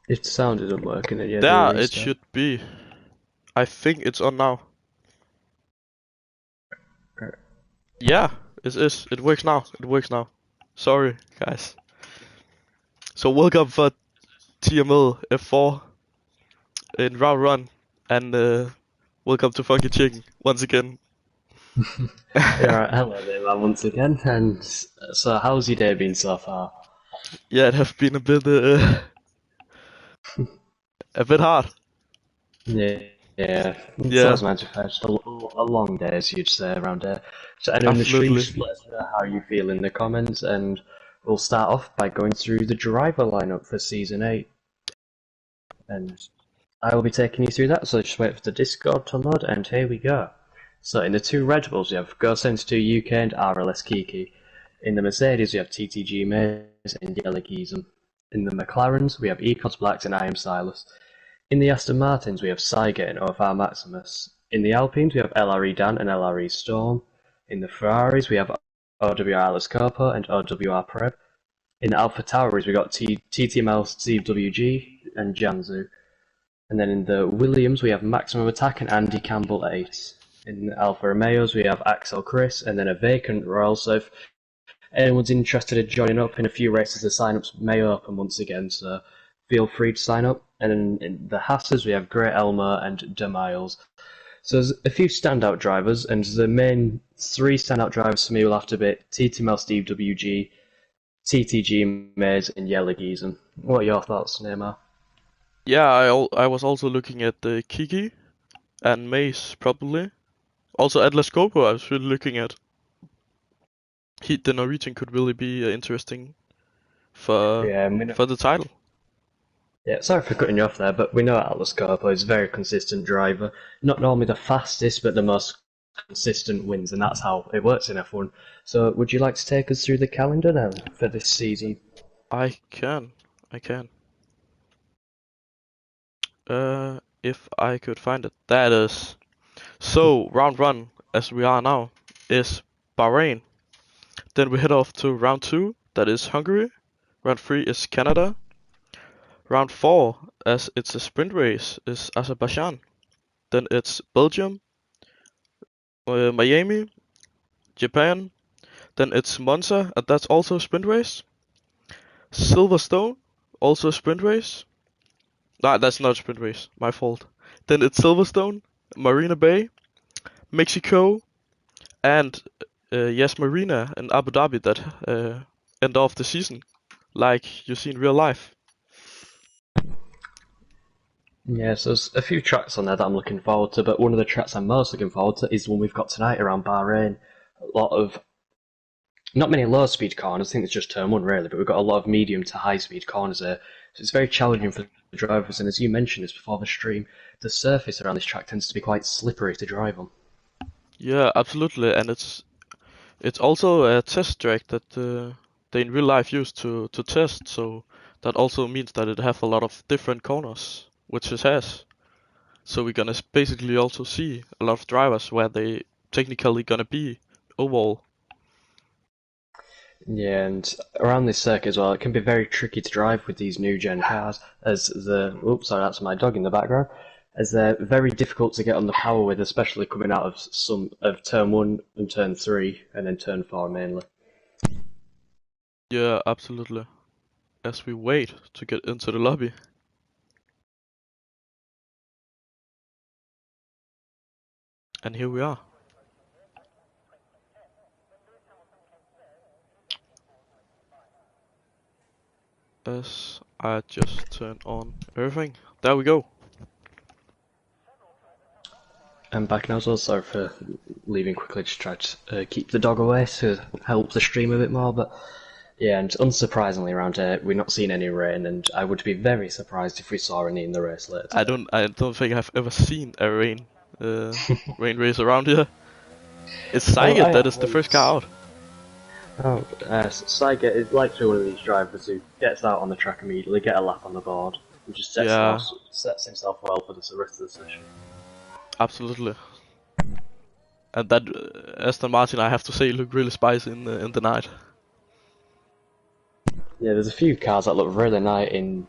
If the sound isn't working, then yeah, do a There it restart. should be. I think it's on now. Right. Yeah, it is. It works now. It works now. Sorry, guys. So welcome for TML F4 in round one, and welcome to Funky Chicken once again. Yeah, right. Hello there, man, once again. And so, how's your day been so far? Yeah, it has been a bit hard. Yeah, yeah. So Yeah, as mentioned, just a long day, as you'd say around here. So, anyone in the stream, absolutely. just let us know how you feel in the comments, and we'll start off by going through the driver lineup for season 8. And I will be taking you through that, so just wait for the Discord to load, and here we go. So in the two Red Bulls, you have Go 72 UK and RLS Kiki. In the Mercedes, you have TTG Mays and Yellow. In the McLarens, we have Ecos Blacks and I Am Silas. In the Aston Martins, we have Saigate and OFR Maximus. In the Alpines, we have LRE Dan and LRE Storm. In the Ferraris, we have OWR Alice Copo and OWR Preb. In the Alpha Tauris, we got TTML CWG and Janzu. And then in the Williams, we have Maximum Attack and Andy Campbell Ace. In the Alfa Romeos, we have Axel Chris, and then a vacant role. So if anyone's interested in joining up in a few races, the sign-ups may open once again, so feel free to sign up. And in the Hasses, we have Great Elmer and De Miles. So there's a few standout drivers, and the main three standout drivers for me will have to be TTML Steve WG, TTG Mays, and Yellow Giesen. What are your thoughts, Neymar? Yeah, I was also looking at the Kiki and Mace probably. Also Atlas Coppo I was really looking at. The Norwegian could really be interesting for Yeah, we know. for the title. Yeah, sorry for cutting you off there, but we know Atlas Coppo is a very consistent driver. Not normally the fastest, but the most consistent wins, and that's how it works in F1. So, would you like to take us through the calendar now for this season? I can, I can. If I could find it. That is. So, round one, as we are now, is Bahrain. Then we head off to round two, that is Hungary. Round three is Canada. Round four, as it's a sprint race, is Azerbaijan. Then it's Belgium, Miami, Japan. Then it's Monza, and that's also a sprint race. Silverstone, also a sprint race. Nah, that's not a sprint race, my fault. Then it's Silverstone, Marina Bay, Mexico, and yes, Marina and Abu Dhabi that end off the season, like you see in real life. Yeah, so there's a few tracks on there that I'm looking forward to, but one of the tracks I'm most looking forward to is the one we've got tonight around Bahrain. A lot of, not many low speed corners, I think it's just turn one really, but we've got a lot of medium to high speed corners there. So it's very challenging for the drivers, and as you mentioned this before the stream, the surface around this track tends to be quite slippery to drive on. Yeah, absolutely, and it's also a test track that they in real life use to test, so that also means that it have a lot of different corners, which it has. So we're gonna basically also see a lot of drivers where they technically gonna be overall. Yeah, and around this circuit as well, it can be very tricky to drive with these new gen cars, as the oops, sorry, that's my dog in the background, as they're very difficult to get on the power with, especially coming out of some of turn one and turn three, and then turn four mainly. Yeah, absolutely. As we wait to get into the lobby. And here we are. As I just turn on everything. There we go. I'm back now as well. Sorry for leaving quickly. Just tried to keep the dog away to help the stream a bit more. But yeah, and unsurprisingly around here, we're not seeing any rain, and I would be very surprised if we saw any in the race later today. I don't think I've ever seen a uh, rain race around here. It's Oh, Saget I that have is the first car once. out. Oh, Saiga is likely one of these drivers who gets out on the track immediately, get a lap on the board, and just Yeah, sets himself well for the rest of the session. absolutely. And that Aston Martin, I have to say, looked really spicy in the night. Yeah, there's a few cars that look really nice in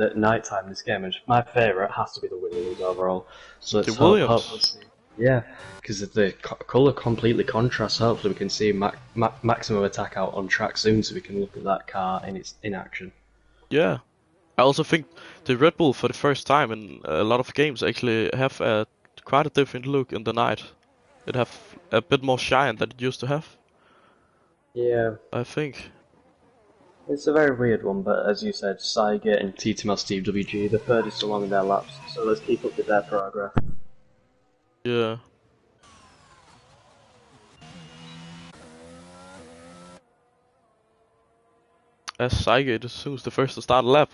at night time in this game, and my favourite has to be the Williams overall. So let's The Williams? hopefully see. Yeah, because the colour completely contrasts. Hopefully we can see maximum attack out on track soon, so we can look at that car in action. Yeah. I also think the Red Bull for the first time in a lot of games actually have quite a different look in the night. It have a bit more shine than it used to have. Yeah. I think. It's a very weird one, but as you said, Cygate and TTML CWC, the furthest along in their laps, so let's keep up with their progress. Yeah. As Cygate is soon the first to start a lap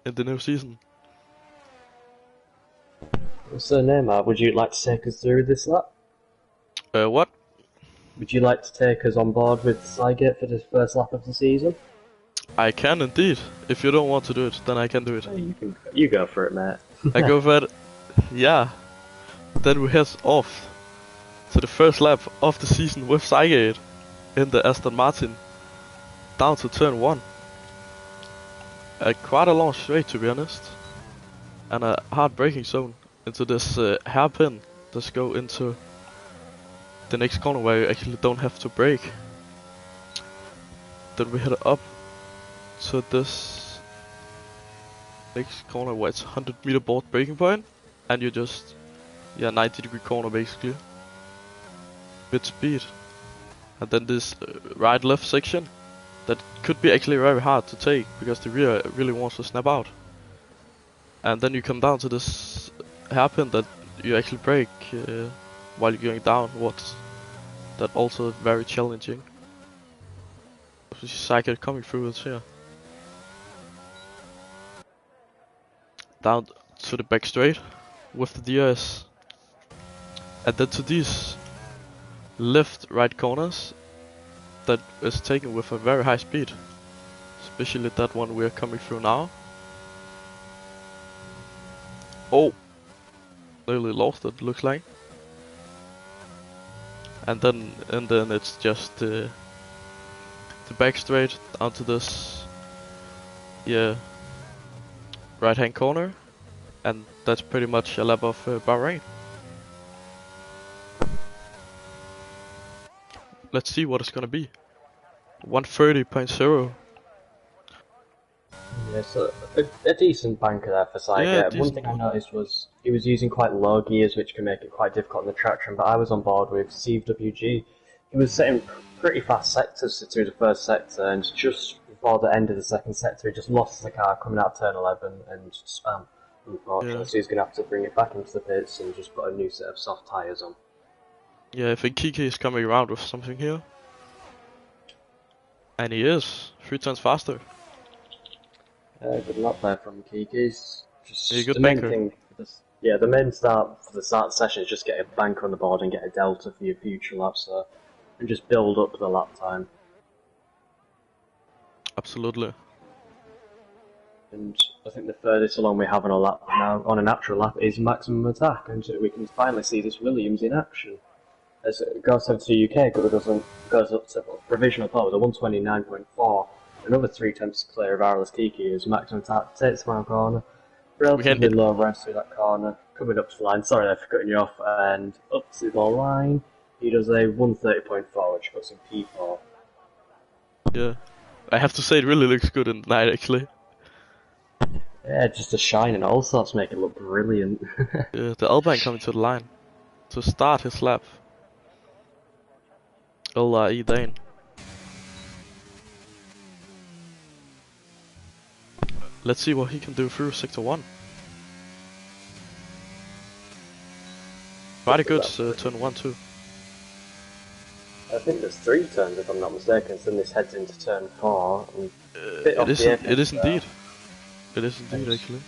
in the new season. So Neymar, would you like to take us through this lap? What? Would you like to take us on board with Cygate for the first lap of the season? I can indeed. If you don't want to do it, then I can do it. You go for it, mate. I go for it. Yeah. Then we head off to the first lap of the season with Cygate in the Aston Martin down to turn 1. Quite a long straight, to be honest, and a hard braking zone into this hairpin. Let's go into the next corner where you actually don't have to brake. Then we head up to this next corner where it's 100-meter board braking point, and you just 90-degree corner basically with speed, and then this right left section that could be actually very hard to take because the rear really wants to snap out, and then you come down to this hairpin that you actually brake while you're going downwards. That also very challenging. Cycle coming through it here. Down to the back straight with the DRS, and then to these left right corners that is taken with a very high speed, especially that one we are coming through now. Oh, nearly lost it, looks like. And then it's just the back straight onto this right hand corner, and that's pretty much a lap of Bahrain. Let's see what it's gonna be. 130.0. Yeah, so a decent banker there for Cygate. Yeah, one thing I noticed was he was using quite low gears, which can make it quite difficult in the traction, but I was on board with CWG. He was setting pretty fast sectors through the first sector, and just before the end of the second sector, he just lost the car coming out turn 11 and spam, unfortunately. Yeah. So he's going to have to bring it back into the pits and just put a new set of soft tyres on. Yeah, I think Kiki is coming around with something here. And he is 3 times faster. Good luck there from Kiki's. Just good the main banker. thing for this, the main start for the start session is just get a banker on the board and get a delta for your future laps, and just build up the lap time. Absolutely. And I think the furthest along we have on a lap now, on a natural lap, is maximum attack, and we can finally see this Williams in action. As it goes over to the UK, goes up to provisional pole with a 129.4. Another 3 attempts to clear of Arliss Kiki as maximum attack takes the final corner. Relatively low rest through that corner, coming up to the line. Sorry there for cutting you off, and up to the line. He does a 130.4, which puts him P4. Yeah, I have to say it really looks good in the night actually. Yeah, just a shine and all sorts make it look brilliant. Yeah, the Alpine coming to the line to start his lap. Ola E. Dane. Let's see what he can do through sector 1. Quite a good turn 1 too. I think there's 3 turns if I'm not mistaken, so then this heads into turn 4. And It is indeed. It is indeed actually.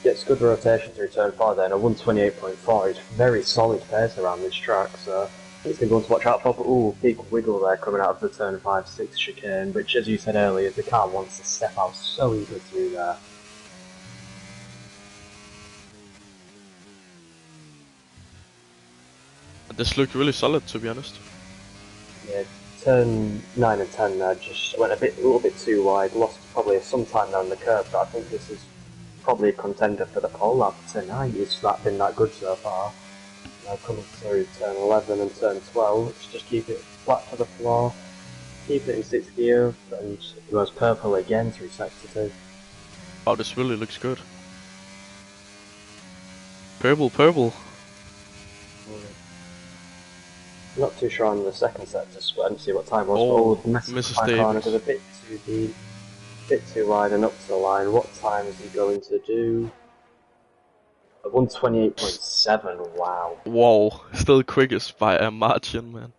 Gets good rotation through turn 4 then, a 128.4 is very solid pace around this track, so it's going to be one to watch out for. But ooh, big wiggle there coming out of the turn 5-6 chicane, which as you said earlier, the car wants to step out so easily through there. This looked really solid, to be honest. Yeah, turn 9 and 10 there just went a little bit too wide, lost probably sometime down the curve, but I think this is probably a contender for the pole lap tonight. It's not been that good so far. Now coming through turn 11 and turn 12, let's just keep it flat to the floor, keep it in 6th gear, and it goes purple again through sector 2. Oh, this really looks good. Purple, purple. Not too sure on the second sector split and see what time it was, Oh, but Mrs. my corner Davis. is a bit too deep, bit too wide and up to the line. What time is he going to do? 128.7, wow. Whoa, still quickest by a margin, man.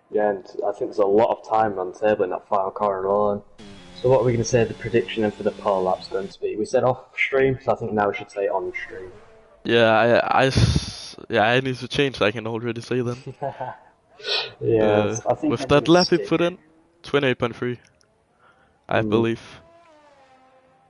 Yeah, and I think there's a lot of time on the table in that final corner alone. So what are we going to say the prediction for the pole lap's going to be? We said off stream, so I think now we should say on stream. Yeah, I need to change. I can already say then. Yeah, I think With I'm that going to lap he stick. put in, 28.3, I believe.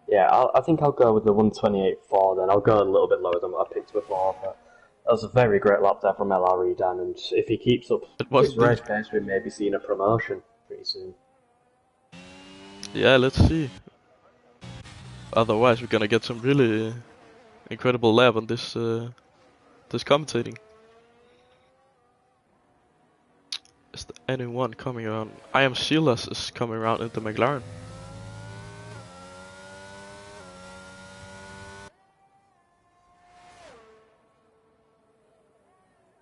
Yeah, I think I'll go with the 128.4 then. I'll go a little bit lower than what I picked before, but that was a very great lap there from LRE Dan, and if he keeps up his race pace, we may be seeing a promotion pretty soon. Yeah, let's see. Otherwise, we're gonna get some really incredible lap on this this commentating. Is there anyone coming around? I am Silas is coming around in the McLaren.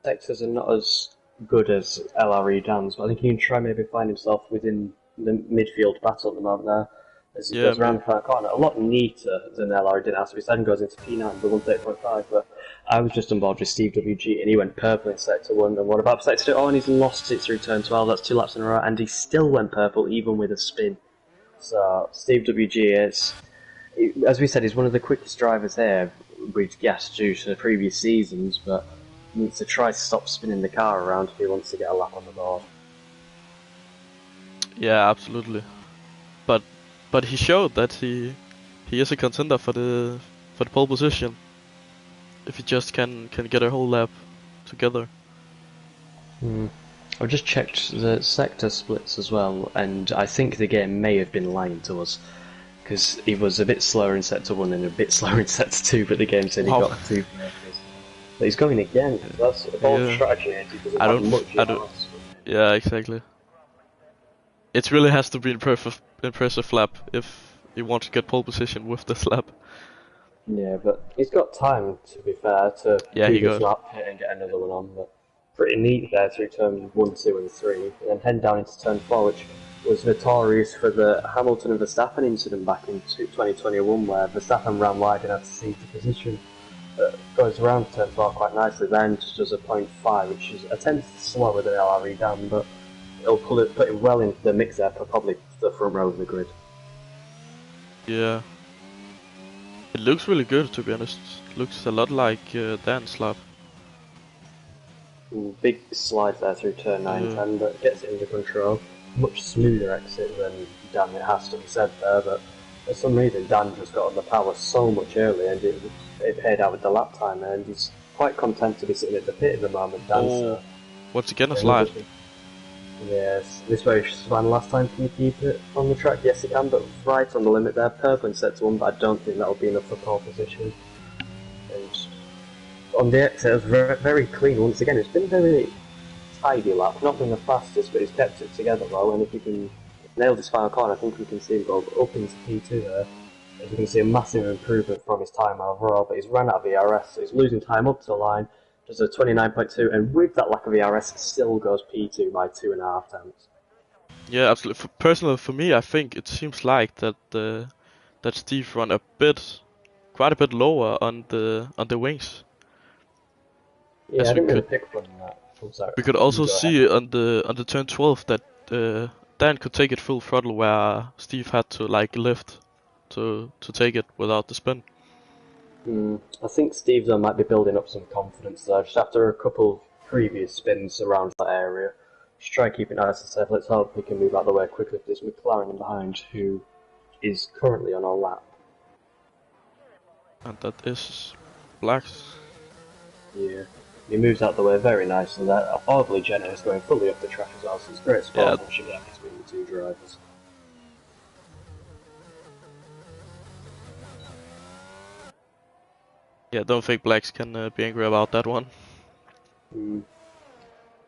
Sectors are not as good as LRE Dan's, but I think he can try maybe find himself within the midfield battle at the moment there. As he goes around the front corner, a lot neater than LRE did. As we said, and goes into P9 for 138.5. But I was just on board with Steve WG, and he went purple in sector 1. And what about sector 2? Oh, and he's lost it through turn 12. That's 2 laps in a row, and he still went purple even with a spin. So Steve WG is, as we said, he's one of the quickest drivers here. We'd guessed due to the previous seasons, but he needs to try to stop spinning the car around if he wants to get a lap on the board. Yeah, absolutely. But he showed that he is a contender for the pole position. If he just can get a whole lap together. I've just checked the sector splits as well, and I think the game may have been lying to us because he was a bit slower in sector 1 and a bit slower in sector 2, but the game said he got 2 places. But he's going again. That's a bold strategy. He doesn't have much else. Yeah, exactly. It really has to be impressive lap if you want to get pole position with this lap. Yeah, but he's got time, to be fair, to do this lap hit and get another one on. But pretty neat there through turn 1, 2 and 3, and then head down into turn 4, which was notorious for the Hamilton and Verstappen incident back in 2021, where Verstappen ran wide and had to cede the position. Goes around turn 4 quite nicely, then just does a 0.5, which is a tenth slower than LRE down, but it'll put him well into the mix there for probably the front row of the grid. Yeah. It looks really good, to be honest. It looks a lot like Dan's lap. Big slide there through turn 9, 10, but gets it under control. Much smoother exit than Dan, it has to be said there, but for some reason Dan just got on the power so much early and it paid out with the lap time, and he's quite content to be sitting at the pit at the moment. Dan, once again a slide. Yes, this way Svan last time. Can you keep it on the track? Yes, he can, but right on the limit there. Purple in sector 1, but I don't think that'll be enough for pole position. And on the exit, it was very, very clean once again. It's been a very tidy lap, not been the fastest, but he's kept it together well. And if he can nail this final corner, I think we can see him go up into P2 there. As you can see, a massive improvement from his time overall, but he's ran out of ERS, so he's losing time up to the line. Does a 29.2, and with that lack of ERS, still goes P2 by 2.5 times. Yeah, absolutely. Personally, for me, I think it seems like that that Steve run quite a bit lower on the wings. Yeah, I didn't really pick up on that. I'm sorry. We could also see on the turn 12 that Dan could take it full throttle, where Steve had to like lift to take it without the spin. I think Steve though might be building up some confidence there, just after a couple previous spins around that area. Just try keeping it nice and safe. Let's hope he can move out of the way quickly for this McLaren in behind, who is currently on our lap. And that is Blacks. Yeah, he moves out of the way very nicely there. Horribly generous, going fully up the track as well, so it's great sportsmanship there between the two drivers. Yeah, don't think blacks can be angry about that one. Mm.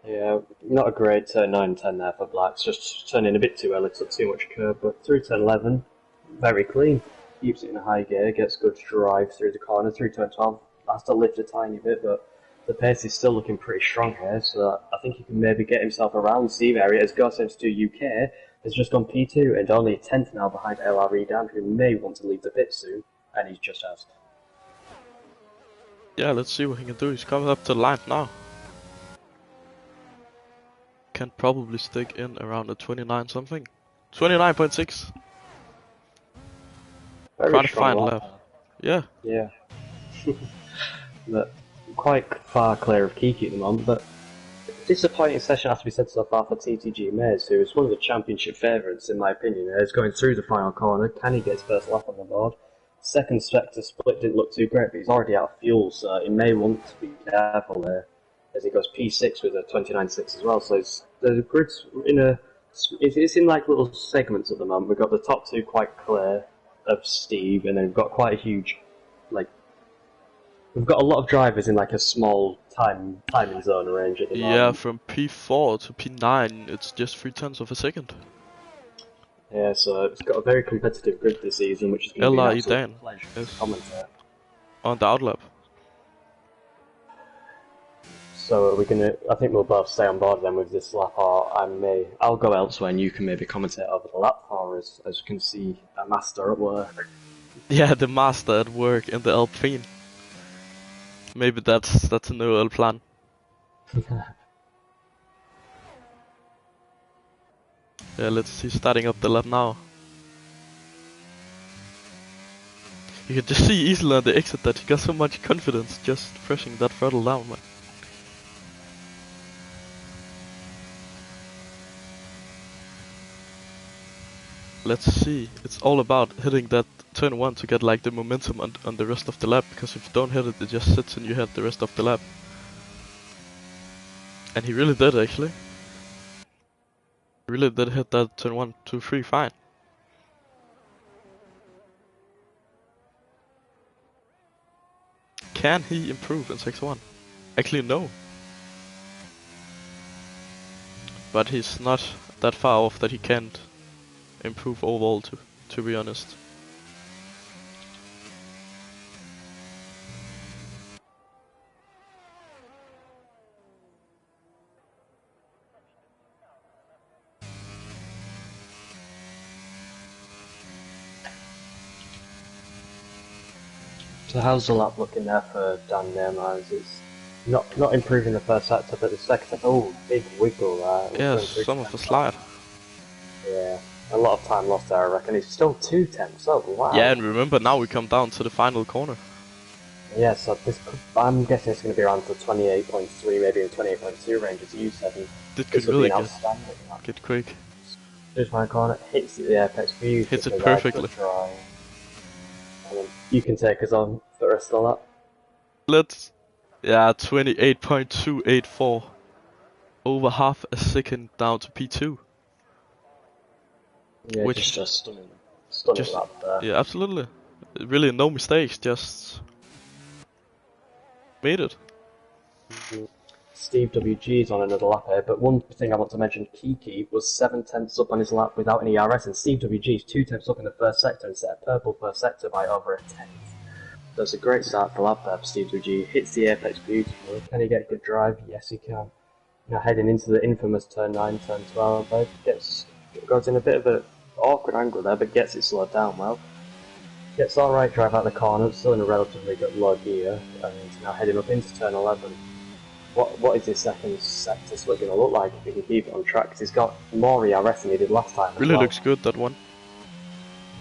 Yeah, not a great turn 9 10 there for blacks, just turning a bit too early, took too much curve, but through turn 11, very clean. Keeps it in a high gear, gets good drive through the corner, through turn 12, has to lift a tiny bit, but the pace is still looking pretty strong here, so I think he can maybe get himself around Steve area as Gossims to UK has just gone P2 and only a 10th now behind LRE Dan, who may want to leave the pit soon, and he's just has. Yeah, let's see what he can do. He's coming up to the line now. Can probably stick in around a 29 something. 29.6. Very Quite a strong fine lap. lap. Yeah. Yeah. But quite far clear of Kiki at the moment, but disappointing session has to be said so far for TTG Mays, who is one of the championship favourites in my opinion. Is going through the final corner. Can he get his first lap on the board? Second sector split didn't look too great, but he's already out of fuel, so he may want to be careful there as he goes P6 with a 29.6 as well. So the grid's in it's in like little segments at the moment. We've got the top two quite clear of Steve, and then we've got quite a huge like. We've got a lot of drivers in like a small timing zone range at the Yeah, moment. from P4 to P9, it's just 3/10 of a second. Yeah, so it's got a very competitive grid this season, which is going to be an LRE absolute Dan pleasure to is commentate. on the outlap. So are we gonna? I think we'll both stay on board then with this lap, or I'll go elsewhere, and you can maybe commentate over the lap for us, as you can see a master at work. Yeah, the master at work in the Alpine. Maybe that's a new plan. Yeah, let's see starting up the lap now. You can just see easily on the exit that he got so much confidence just pressing that throttle down, man. Let's see. It's all about hitting that turn 1 to get like the momentum on the rest of the lap, because if you don't hit it, it just sits in your head the rest of the lap. And he really did actually. He really did hit that turn 1, 2, 3 fine. Can he improve in 6-1? Actually no. But he's not that far off that he can't improve overall, to be honest. So how's the lap looking there for Dan Neymar? It's not improving the first sector, but the second, oh, big wiggle there. Yeah, some of the slide. Yeah, a lot of time lost there, I reckon. He's still 2 tenths up, wow. Yeah, and remember now we come down to the final corner. Yeah, so I'm guessing it's going to be around the 28.3, maybe in 28.2 range, as you said. And It this could would really be an outstanding lap. get quick. Here's my corner, hits the apex beautifully. Hits it perfectly. And then you can take us on for the rest of the lap. Let's... Yeah, 28.284. Over half a second down to P2. Yeah, Which just stunning lap there. Yeah, absolutely. Really no mistakes, just made it. Steve WG is on another lap here, but one thing I want to mention, Kiki was 7 tenths up on his lap without an ERS, and Steve WG is 2 tenths up in the first sector and set a purple first sector by over a tenth. So it's a great start for lap there for Steve WG. Hits the apex beautifully. Can he get a good drive? Yes, he can. Now heading into the infamous turn 9, turn 12, but goes in a bit of an awkward angle there, but gets it slowed down well. Gets alright drive out the corner, still in a relatively good low gear, and now heading up into turn 11. What is his second sector split going to look like if he can keep it on track? Because he's got more ERS than he did last time. Really looks good, that one.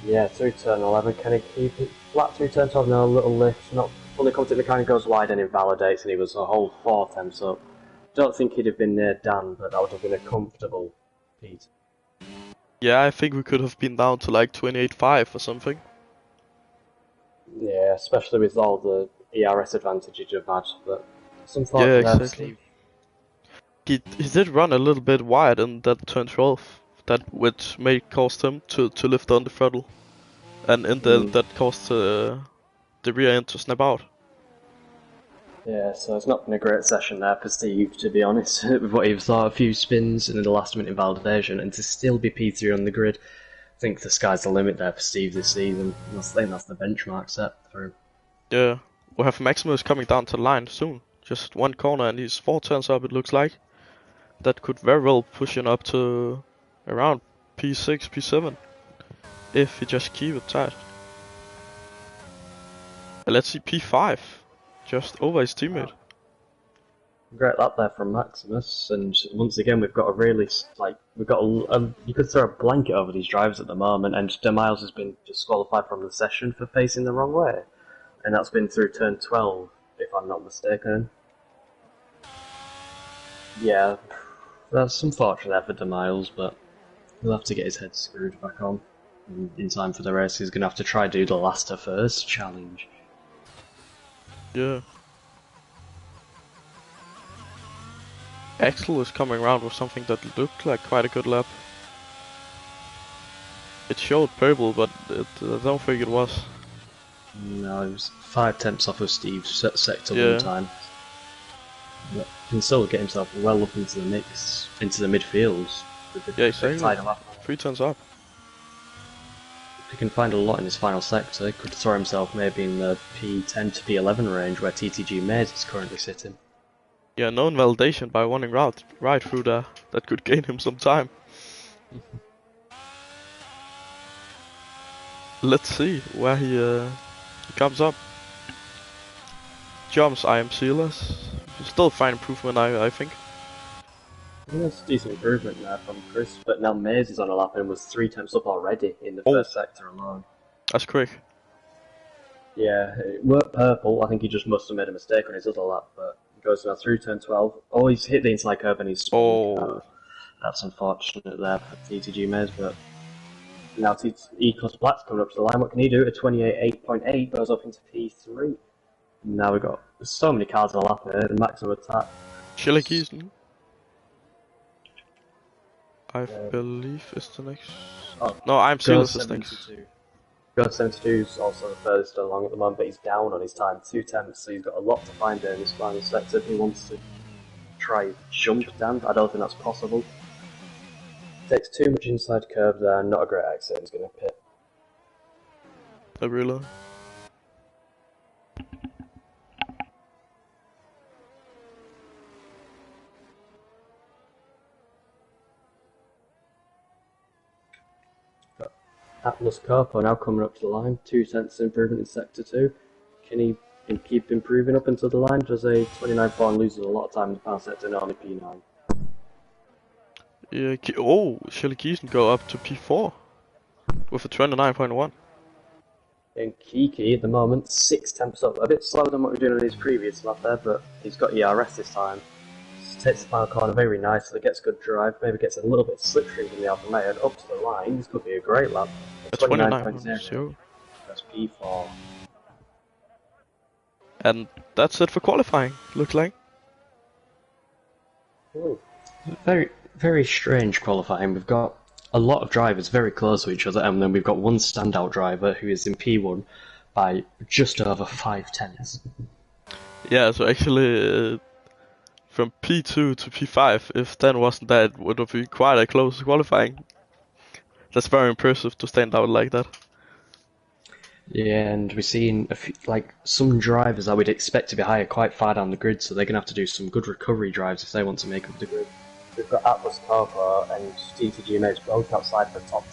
Yeah, through turn 11, can he keep it flat through turn 12? No, a little lift, not fully confident, kind of goes wide and invalidates, and he was a whole 4 tenths up. Don't think he'd have been near Dan, but that would have been a comfortable Pete. Yeah, I think we could have been down to like 28.5 or something. Yeah, especially with all the ERS advantages you've had, but some thought Yeah, there, exactly. Steve. He did run a little bit wide in that turn 12, which may cost him to lift on the throttle, and in that caused the rear end to snap out. Yeah, so it's not been a great session there for Steve, to be honest, with what he thought, a few spins and then the last minute invalidation, and to still be P3 on the grid. I think the sky's the limit there for Steve this season. I think that's the benchmark set for him. Yeah, we'll have Maximus coming down to the line soon. Just one corner and he's 4 turns up, it looks like. That could very well push him up to around P6, P7, if he just keep it tight. And let's see, P5, just over his teammate. Great lap there from Maximus, and once again we've got a really, you could throw a blanket over these drivers at the moment, and De Miles has been disqualified from the session for facing the wrong way. And that's been through turn 12, if I'm not mistaken. Yeah, that's unfortunate there for De Miles, but he'll have to get his head screwed back on in time for the race. He's going to have to try to do the last to first challenge. Yeah. Axel is coming around with something that looked like quite a good lap. It showed purple, but I don't think it was. No, it was 5 tenths off of Steve's sector Yeah. one time. But he can still get himself well up into the mix, into the midfields. Yeah, exactly. 3 turns up. If he can find a lot in his final sector, he could throw himself maybe in the P10 to P11 range where TTG Maze is currently sitting. Yeah, no invalidation by running right through there. That could gain him some time. Let's see where he comes up. Jumps I am sealess. Still fine improvement, I think. Yeah, that's a decent improvement there from Chris, but now Maze is on a lap and was 3 tenths up already in the first sector alone. That's quick. Yeah, it worked purple. I think he just must have made a mistake on his other lap, but he goes now through turn 12. Oh, he's hit the inside curve and he's spun. Oh. That's unfortunate there for TTG Maze, but now Ecos Black's coming up to the line. What can he do? A 28.8 goes up into P3. Now we've got so many cars on the lap here, the maximum attack. Schillergießen, I believe is the next. Oh, no, I'm sealess is next. God 72 is also the furthest along at the moment, but he's down on his time, 2 tenths, so he's got a lot to find there in this final sector if he wants to try jump down. I don't think that's possible. Takes too much inside curve there, not a great exit, he's going to pit. I really. Atlas Carpo now coming up to the line, 2 tenths improvement in sector 2. Can he keep improving up into the line? Does a 29.4 and loses a lot of time in the final sector and only P9? Yeah, Schillergießen go up to P4 with a 29.1. And Kiki at the moment, 6 tenths up, a bit slower than what we were doing on his previous lap there, but he's got ERS this time. Takes the final corner very nicely, gets good drive, maybe gets a little bit slipstream from the Alpha Male, up to the line. This could be a great lap. A 29.0. That's P4. And that's it for qualifying, looks like. Ooh. Very, very strange qualifying. We've got a lot of drivers very close to each other, and then we've got one standout driver who is in P1 by just over 5 tenths. Yeah, so actually from P2 to P5, if Dan wasn't there, it would have been quite a close qualifying. That's very impressive to stand out like that. Yeah, and we're seeing some drivers I would expect to be higher quite far down the grid, so they're going to have to do some good recovery drives if they want to make up the grid. We've got Atlas Carpo and TTG Mates both outside the top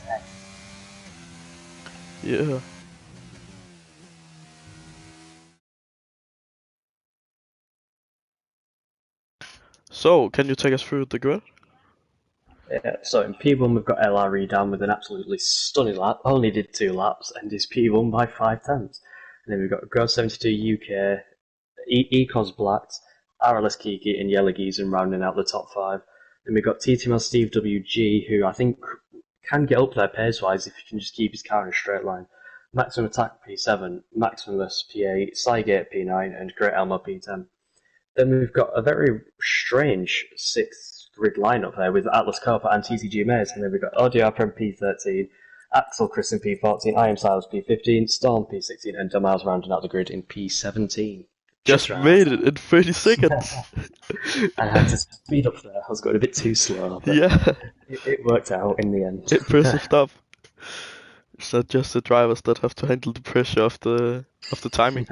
10. Yeah. So, can you take us through the grid? Yeah, so in P1 we've got LRE down with an absolutely stunning lap, only did 2 laps, and is P1 by 5 tenths. And then we've got God 72 UK, Ecos Black, RLS Kiki, and Yellowgeezer rounding out the top 5. Then we've got TTML Steve WG, who I think can get up there pace-wise if he can just keep his car in a straight line. Maximum Attack P7, Maximus P8, Sygate P9, and Great Elmo P10. Then we've got a very strange 6th grid lineup there with Atlas Carpo and TTG Maze, and then we've got ODR Prem P13, Axel Chris in P14, I Am Silas P15, Storm P16, and Damiles rounding out the grid in P17. Just made it in 30 seconds. I had to speed up there. I was going a bit too slow, but Yeah, it worked out in the end. impressive stuff. It's not just the drivers that have to handle the pressure of the timing.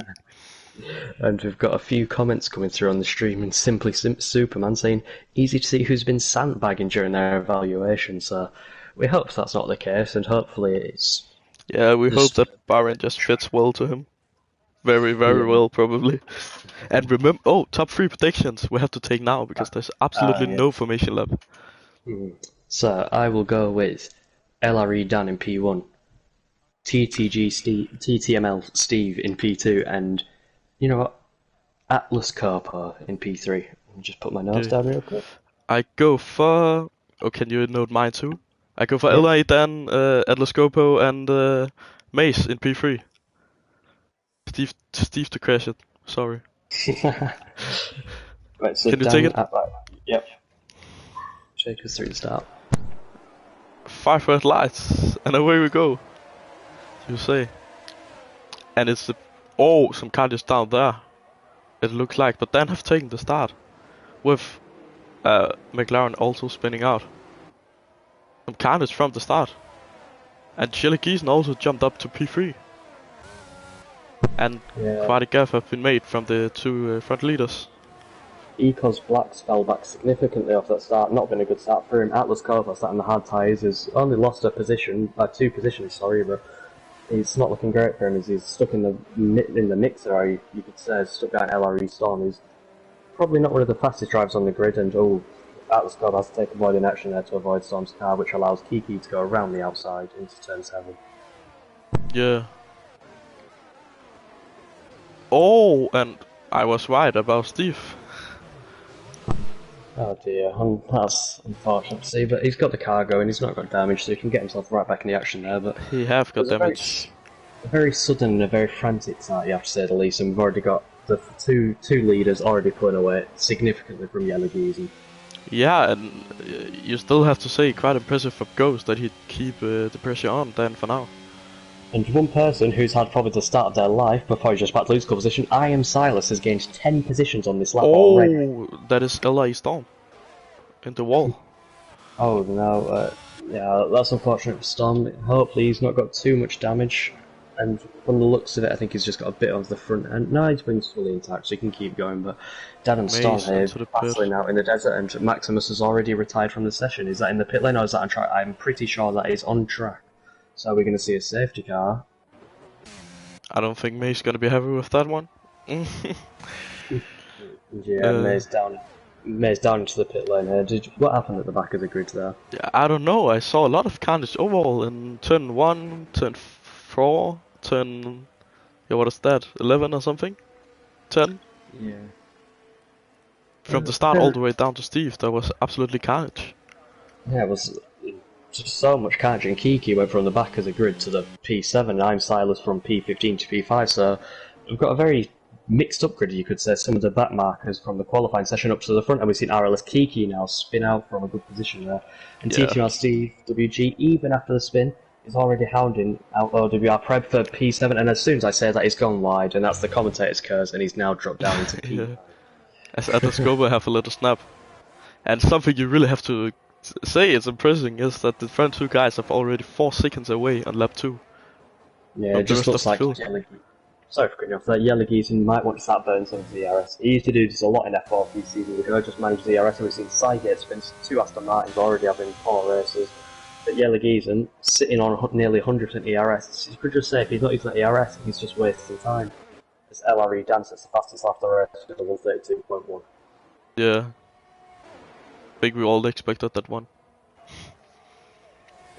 And we've got a few comments coming through on the stream, and Simply Superman saying, easy to see who's been sandbagging during their evaluation, so we hope that's not the case, and hopefully it's Yeah, we hope just... that Bahrain just fits well to him. Very, very Yeah. well, probably. And remember, top 3 predictions we have to take now, because there's absolutely Yeah. no formation left. So I will go with LRE Dan in P1, TTML Steve in P2, and you know what? Atlas Corpo in P3. I'll just put my nose Okay. down real quick. I go for... Oh, can you note mine too? I go for Yep. LA, Dan, Atlas Copo, and Mace in P3. Steve to crash it. Sorry. Right, so Can you Dan, take it? right, yep. Take us through the start. 5 red lights, and away we go. You say. And it's the... Oh, some car just down there. It looks like, but Dan have taken the start. With McLaren also spinning out. Some carnage from the start. And Chile Giesen also jumped up to P3. And quite a gap have been made from the 2 front leaders. Ecos Blacks fell back significantly off that start. Not been a good start for him. Atlas Corpo sat in the hard tyres. Has only lost a position, 2 positions, sorry, but he's not looking great for him. He's stuck in the mixer, or you could say, stuck behind LRE Storm. He's probably not one of the fastest drivers on the grid, and Atlas Corpo has to take avoiding action there to avoid Storm's car, which allows Kiki to go around the outside into turn 7. Yeah. Oh, and I was right about Steve. Oh dear, that's unfortunate to see, but he's got the car going, he's not got damage, so he can get himself right back in the action there, but... He have got damage. A very sudden and a very frantic start, you have to say the least, and we've already got the two leaders already pulling away significantly from Yellow Giesen. Yeah, and you still have to say quite impressive for Ghost that he'd keep the pressure on then for now. And one person who's had probably the start of their life before he's just about to lose the position, I Am Silas, has gained 10 positions on this lap already. Oh, that is LA Storm. In the wall. Oh no, yeah, that's unfortunate for Storm. Hopefully he's not got too much damage, and from the looks of it I think he's just got a bit of the front end. No, his wing's fully intact, so he can keep going, but Dan and Storm here battling out in the desert, and Maximus has already retired from the session. Is that in the pit lane or is that on track? I'm pretty sure that is on track. So we're going to see a safety car. I don't think May's going to be happy with that one. Yeah, May's down into the pit lane here. What happened at the back of the grid there? Yeah, I don't know. I saw a lot of carnage overall in turn 1, turn 4, turn... Yeah, what is that? 11 or something? 10? Yeah. From the start all the way down to Steve, there was absolutely carnage. Yeah, it was just so much carnage, and Kiki went from the back of the grid to the P7, and I'm Silas from P15 to P5, so we've got a very mixed up grid, you could say. Some of the back markers from the qualifying session up to the front, and we've seen RLS Kiki now spin out from a good position there. And TTML Steve WG, even after the spin, is already hounding out OWR Preb for P7, and as soon as I say that, he's gone wide, and that's the commentator's curse, and he's now dropped down into P5. Yeah. As Atlas Goba have a little snap. And something you really have to say is impressive is that the front 2 guys are already 4 seconds away on lap 2. Yeah, it just looks like sorry for cutting you off there. Yellow Giesen might want to start burning some of the DRS. He used to do this a lot in F4 this season ago, just manage the DRS, and we've seen Cygate spins 2 Aston Martins already having 4 races. But Yellow Giesen, sitting on nearly 100% ERS, you could just say if he's not using that ERS, he's just wasting time. As LRE Dan sets the fastest lap of the race with a 132.1. Yeah. I think we all expected that one.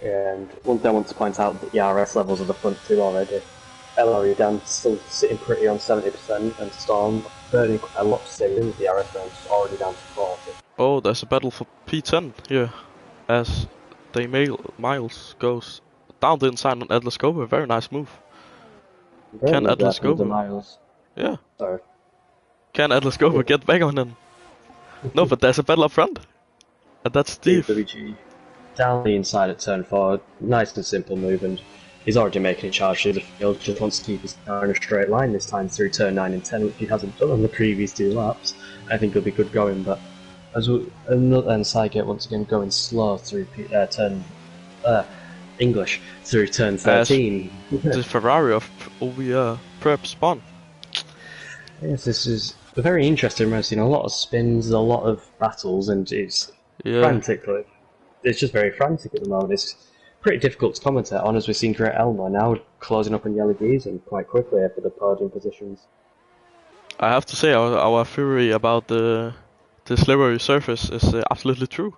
And one thing I want to point out, the ERS levels of the front 2 already. LRE Dan still sitting pretty on 70%, and Storm burning a lot to stay in with the ERS range, already down to 40. Oh, there's a battle for P10 here. As Miles goes down the inside on Atlas Goba. A very nice move. Can Atlas Goba? Yeah. Sorry. Can Atlas Goba get back on him? No, but there's a battle up front. And that's Steve. WG down the inside at turn 4. Nice and simple move, and He's already making a charge through the field, just wants to keep his car in a straight line this time through turn 9 and 10, which he hasn't done on the previous 2 laps. I think he'll be good going, but as another and Sygate once again going slow through English through turn 13. The Ferrari of OVR prep spawn. Yes, this is a very interesting race. You know, a lot of spins, a lot of battles, and it's frantic. It's just very frantic at the moment. It's pretty difficult to commentate on, as we've seen Great Elmo now closing up on Yellow Geese and quite quickly for the podium positions. I have to say, our theory about the slippery surface is absolutely true.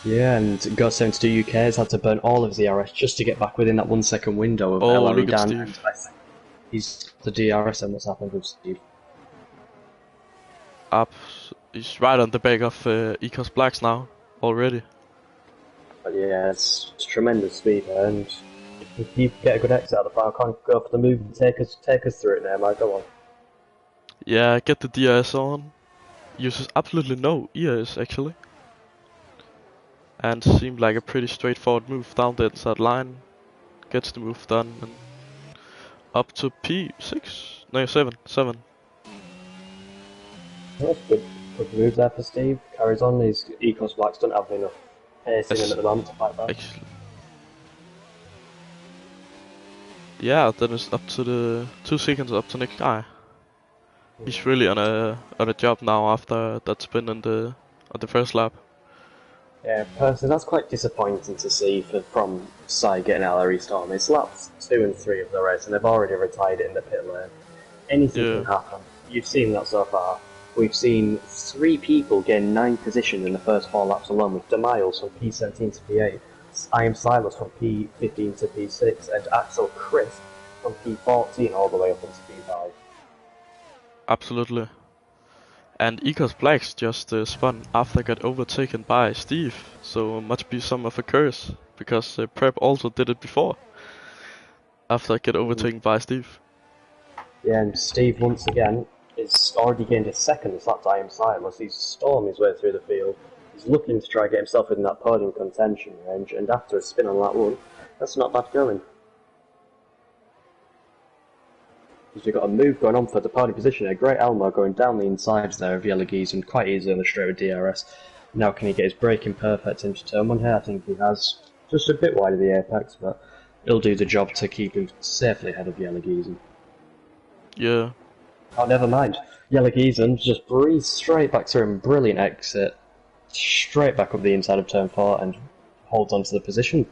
Yeah, and Ghost 72 UK has had to burn all of his ERS just to get back within that 1 second window of LRE look at Dan. And I think he's the DRS, and what's happened with Steve? He's right on the back of Ecos Blacks now already. But yeah, it's tremendous speed there, and if you get a good exit out of the car, can't go for the move and take us through it now, Mike. Go on. Yeah, get the DRS on. Uses absolutely no ERS actually. And seemed like a pretty straightforward move down the inside line. Gets the move done and up to P6? No, 7. That's good move there for Steve. Carries on. His Ecos Blacks don't have enough pace in him at the moment to fight back. Actually. Yeah, then it's up to the 2 seconds up to next guy. He's really on a job now after that spin on the first lap. Yeah, personally, that's quite disappointing to see from Sygate and LRE Storm. It's laps 2 and 3 of the race, and they've already retired it in the pit lane. Anything can happen. You've seen that so far. We've seen 3 people gain 9 positions in the first 4 laps alone, with DeMiles from P17 to P8, I Am Silas from P15 to P6, and Axel Chris from P14 all the way up into P5. Absolutely. And Ecos Blacks just spun after got overtaken by Steve, so must be some of a curse, because Prep also did it before, after get overtaken by Steve. Yeah, and Steve once again is already gained his second this lap to I Am Silas. He's stormed his way through the field. He's looking to try and get himself in that podium contention range, and after a spin on lap 1, that's not bad going. You've got a move going on for the podium position. A Great Elmo going down the insides there of Yellow Geese and quite easily on the straight with DRS. Now can he get his braking perfect into turn 1 here? I think he has. Just a bit wide of the apex, but he'll do the job to keep him safely ahead of Yellow Geese. Yeah. Oh, never mind. Yellow Geese just breathes straight back through him. Brilliant exit. Straight back up the inside of turn 4 and holds on to the position.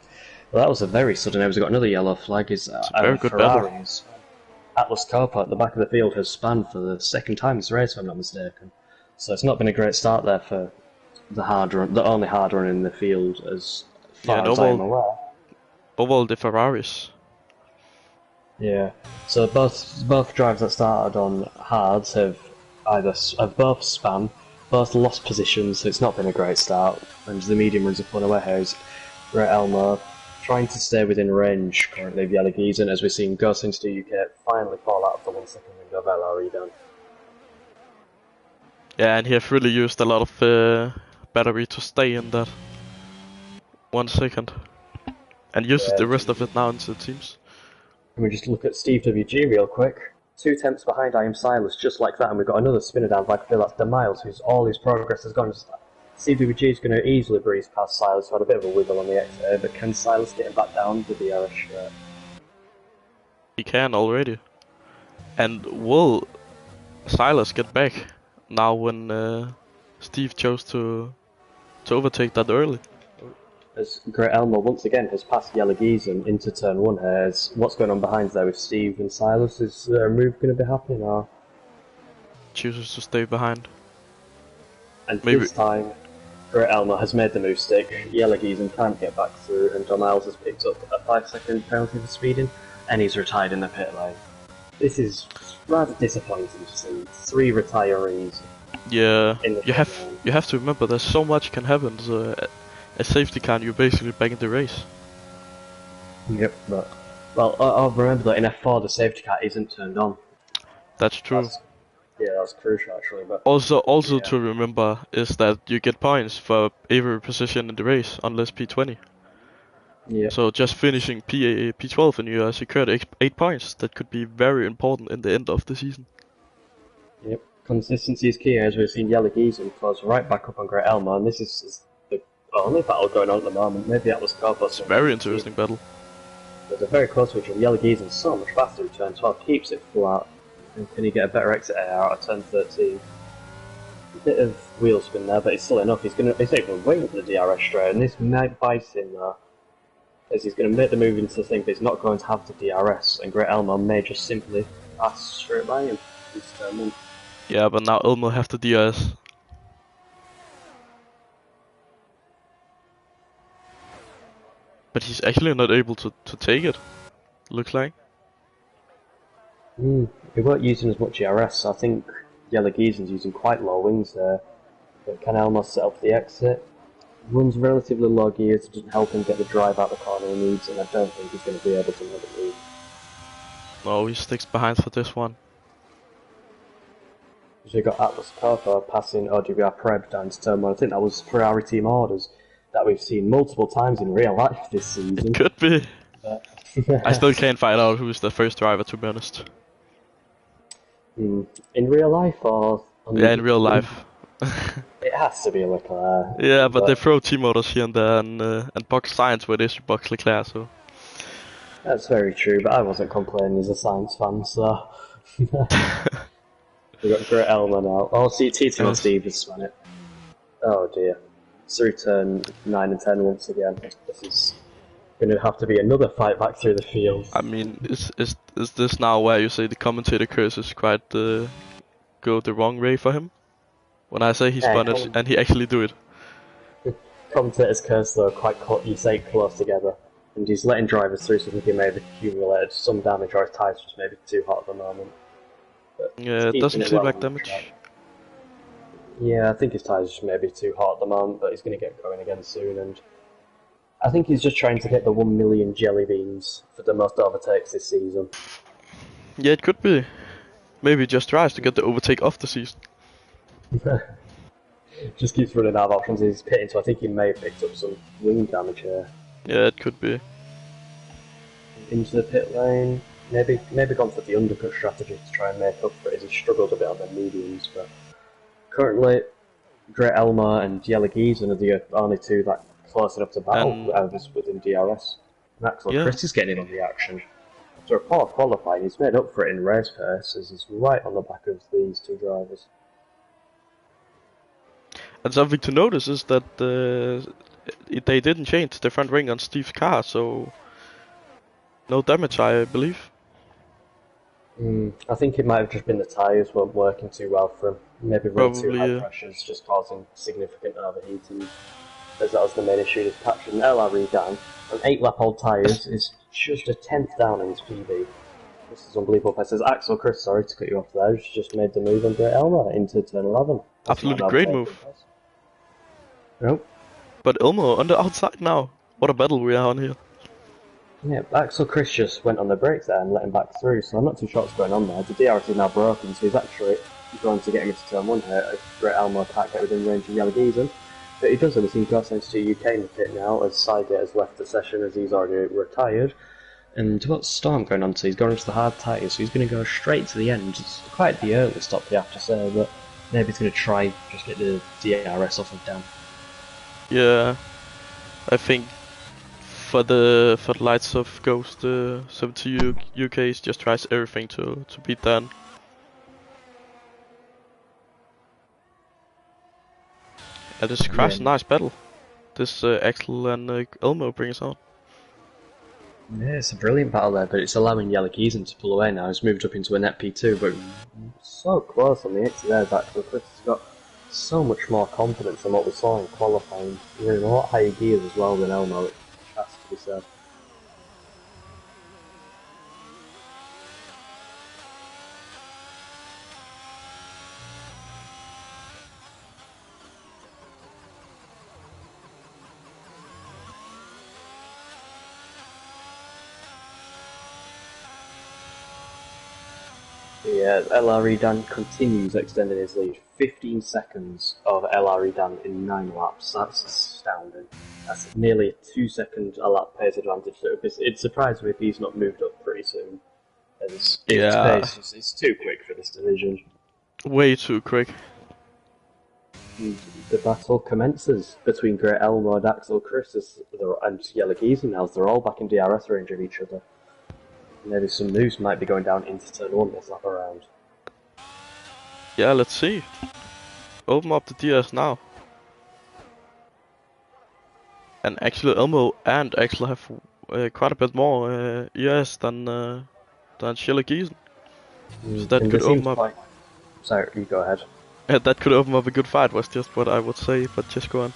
Well, that was a very sudden. We've got another yellow flag. It's a very good Ferraris. Atlas Copa at the back of the field has spanned for the second time this race, if I'm not mistaken. So it's not been a great start there for the only hard run in the field, as far as I'm aware. Overall, the Ferraris. Yeah. So both drivers that started on hards have both spanned, both lost positions. So it's not been a great start, and the medium runs have put away here. Great Elmo trying to stay within range currently of Yellow Geese, and as we're seeing Ghost into UK finally fall out of the 1 second window of LRE Dan. Yeah, and he have really used a lot of battery to stay in that 1 second. And uses the rest of it now into the teams. Can we just look at Steve WG real quick? 2 tenths behind I Am Silas, just like that, and we've got another spinner down like Phil, that's DeMiles, who's all his progress has gone. Steve WG is going to easily breeze past Silas, who had a bit of a wiggle on the exit, but can Silas get him back down with the DRS shirt? He can already. And will Silas get back now when Steve chose to overtake that early? As Great Elmo once again has passed Yellow Geese into turn 1 here, what's going on behind there with Steve and Silas? Is there a move going to be happening, or...? Chooses to stay behind. And maybe this time, Great Elmo has made the move stick, Yellow Geese can't get back through, and Miles has picked up a 5-second penalty for speeding, and he's retired in the pit lane. This is rather disappointing to see. 3 retirees. Yeah, you have to remember there's so much can happen. So a safety car, you're basically back in the race. Yep, but I'll remember that in F4 the safety car isn't turned on. That's true. That's crucial actually. But also to remember is that you get points for every position in the race, unless P20. Yeah, So just finishing P12 and you are secured 8 points. That could be very important in the end of the season. yep. Consistency is key, as we've seen Yeligizen close right back up on Great Elmo, and this is the only battle going on at the moment. Maybe that was It's a very interesting battle. There's a very close switch, and Yeligizen so much faster in turn 12, keeps it flat. And can he get a better exit air out of turn 13? A bit of wheel spin there, but it's still enough. He's able to wait for the DRS straight, and this might bite him there. As he's going to make the move into the thing, but he's not going to have the DRS, and Great Elmo may just simply pass straight by him. Yeah, but now Elmo have the DRS. But he's actually not able to take it, looks like. He weren't using as much DRS, so I think Yeligizen's using quite low wings there. But can Elmo set up the exit? Runs relatively low gears, it doesn't help him get the drive out the corner he needs, and I don't think he's going to be able to make the move. No, he sticks behind for this one. So you got Atlas Copper passing ODVR Preb down to turn 1. I think that was Ferrari team orders that we've seen multiple times in real life this season. It could be. I still can't find out who's the first driver, to be honest. In real life, or yeah, in real life. It has to be Leclerc. Yeah, but they throw team orders here and there, and box science where they should box Leclerc, so. That's very true, but I wasn't complaining as a science fan, so. We've got Great Elmo now. Oh, see, TTML Steve has spun it. Oh dear. Through turn 9 and 10 once again. This is going to have to be another fight back through the field. I mean, is this now where you say the commentator curses quite go the wrong way for him? When I say he spun it and he actually do it. Commentator's curse though quite you say close together, and he's letting drivers through, so I think he may have accumulated some damage, or his tyres just maybe too hot at the moment. But yeah, it doesn't seem like damage. Yeah, I think his tyres just maybe too hot at the moment, but he's going to get going again soon, and I think he's just trying to get the 1 million jelly beans for the most overtakes this season. Yeah, it could be. Maybe he just tries to get the overtake off the season. Just keeps running out of options. He's pitting, so I think he may have picked up some wing damage here. Yeah, it could be. Into the pit lane. Maybe gone for the undercut strategy to try and make up for it, as he struggled a bit on the mediums, but currently Great Elmo and Yeligizen are the only two that close enough to battle within DRS. And Axel Chris is getting in on the action. After a poor qualifying, he's made up for it in race pace, as he's right on the back of these two drivers. And something to notice is that they didn't change the front wing on Steve's car, so no damage, I believe. I think it might have just been the tyres weren't working too well for him. Maybe run too high pressures, just causing significant overheating. As that was the main issue, just patching LRE down. On 8-lap-old tyres is just a 10th down in his PB. This is unbelievable. It says Axel Chris, sorry to cut you off there, he's just made the move on Great Elmo into turn 11. Absolutely great move. Nope. But Elmo on the outside now. What a battle we are on here. Yeah, Axel Chris just went on the brakes there and let him back through, so I'm not too sure what's going on there. The DRS is now broken, so he's actually going to get him into turn 1 here. Great Elmo can't get within range of Yeligizen. But he does have a team cross into UK in the pit now, as Sidegate has left the session as he's already retired. And what's Storm going on to? He's going into the hard tyres, so he's going to go straight to the end. It's quite the early stop, you have to say, but maybe he's going to try just get the DRS off of Dan. Yeah, I think for the likes of Ghost, 70 UKs just tries everything to beat Dan. And this is quite a nice battle. This Axel and Elmo brings on. Yeah, it's a brilliant battle there, but it's allowing Yeligizen to pull away now. He's moved up into a net P2, but so close on the exit there, Axel Chris has got so much more confidence than what we saw in qualifying. You're in a lot higher gears as well than Elmo, it has to be said. Yeah, LRE Dan continues extending his lead. 15 seconds of LRE Dan in 9 laps. That's astounding. That's nearly a 2-second a lap pace advantage. So it'd surprise me if he's not moved up pretty soon. Its Yeah, pace is too quick for this division. way too quick. And the battle commences between Great Elmo and Axel Chris and Yellow Geezer now. They're all back in DRS range of each other. Maybe some moves might be going down into turn 1 this lap around. Yeah, let's see. Open up the DS now. And actually Elmo and Axel have quite a bit more ES than Sheila Giesen. So that And could it seems open up. like... Sorry, you go ahead. That could open up a good fight. Was just what I would say, but just go on.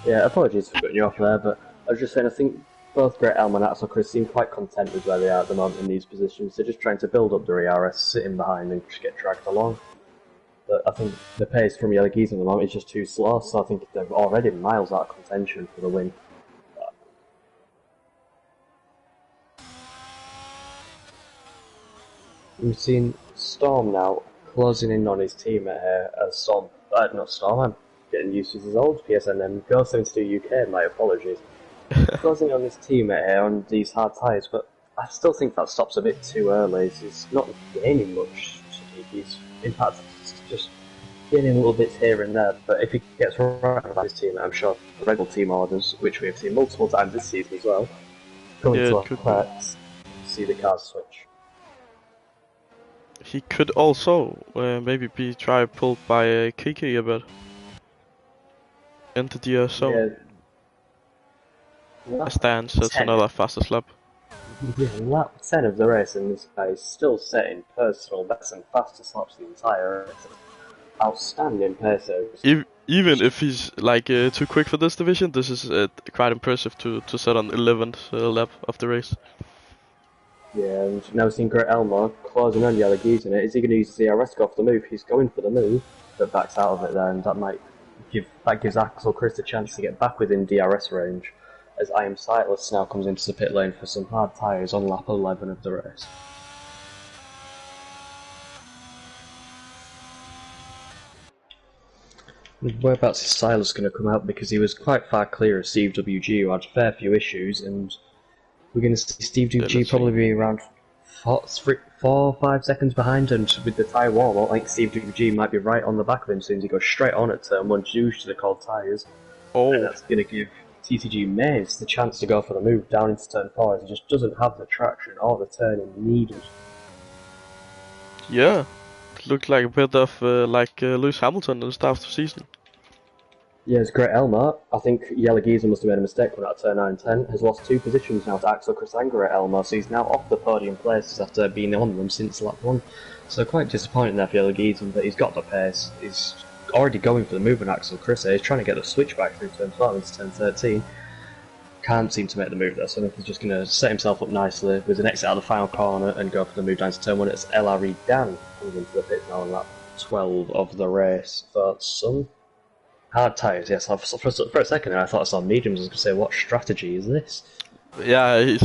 Yeah, apologies for cutting you off there, but I was just saying I think both Great Elm and Axel Chris seem quite content with where they are at the moment in these positions. They're just trying to build up their ERS, sitting behind and just get dragged along. But I think the pace from Yellow Geese at the moment is just too slow, so I think they're already miles out of contention for the win. We've seen Storm now closing in on his teammate here. Not Storm, I'm getting used to his old PSN Go72 UK, my apologies. Closing on his teammate here on these hard tyres, but I still think that stops a bit too early. He's not gaining much. He's, in fact, just gaining little bits here and there, but if he gets right about his teammate, I'm sure the Red Bull team orders, which we have seen multiple times this season as well, going to Leclerc's, see the cars switch. He could also maybe be pulled by Kiki a bit into the zone. Yeah. Stands, that's another fastest lap. Yeah, lap 10 of the race, and this guy is still setting personal best and fastest laps the entire race. Outstanding paces. Even if he's like too quick for this division, this is quite impressive to set on 11th lap of the race. Yeah, and now we've seen Great Elmo closing on Yellow Geese in it. Is he going to use the DRS to go off the move? He's going for the move, but backs out of it there, and that gives Axel Chris a chance to get back within DRS range, as I Am Sightless now comes into the pit lane for some hard tyres on lap 11 of the race. Whereabouts is Silas going to come out, because he was quite far clear of Steve WG, who had a fair few issues, and we're going to see Steve WG probably be around 4 or 5 seconds behind, and with the tyre warm, I think Steve WG might be right on the back of him as soon as he goes straight on at turn 1 due to the cold tyres. Oh. And that's going to give TTG Maze the chance to go for the move down into turn 4, as he just doesn't have the traction or the turning needed. Yeah, it looked like a bit of Lewis Hamilton at the start of the season. Yeah, it's Great Elmo. I think Yellow Geezer must have made a mistake when at turn 9 and 10. Has lost 2 positions now to Axel Chris and Great Elmo, so he's now off the podium places after being on them since lap 1. So quite disappointing there for Yellow Geezer, but he's got the pace. He's already going for the move on Axel Chris here. He's trying to get the switch back through turn 12 into turn 13. Can't seem to make the move there, so I think he's just going to set himself up nicely with an exit out of the final corner and go for the move down to turn 1. It's LRE Dan coming into the pits now on lap 12 of the race for some hard tyres. Yes, for a second there I thought I saw mediums. I was going to say, what strategy is this? Yeah, he's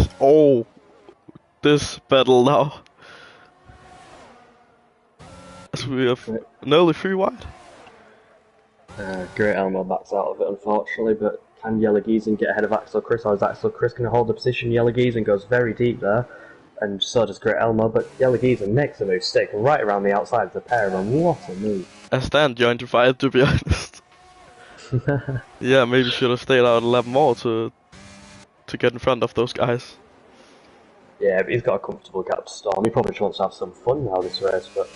this battle now. As we have nearly 3 wide. Great Elmo backs out of it, unfortunately, but can Yellow Geezer get ahead of Axel Chris, or is Axel Chris going to hold the position? Yellow Geezer goes very deep there, and so does Great Elmo, but Yellow Geezer makes a move, stick right around the outside of the pair of them. What a move. I stand joined to fight, to be honest. Yeah, maybe should have stayed out a lap more to get in front of those guys. Yeah, but he's got a comfortable gap to Storm. He probably just wants to have some fun now this race, but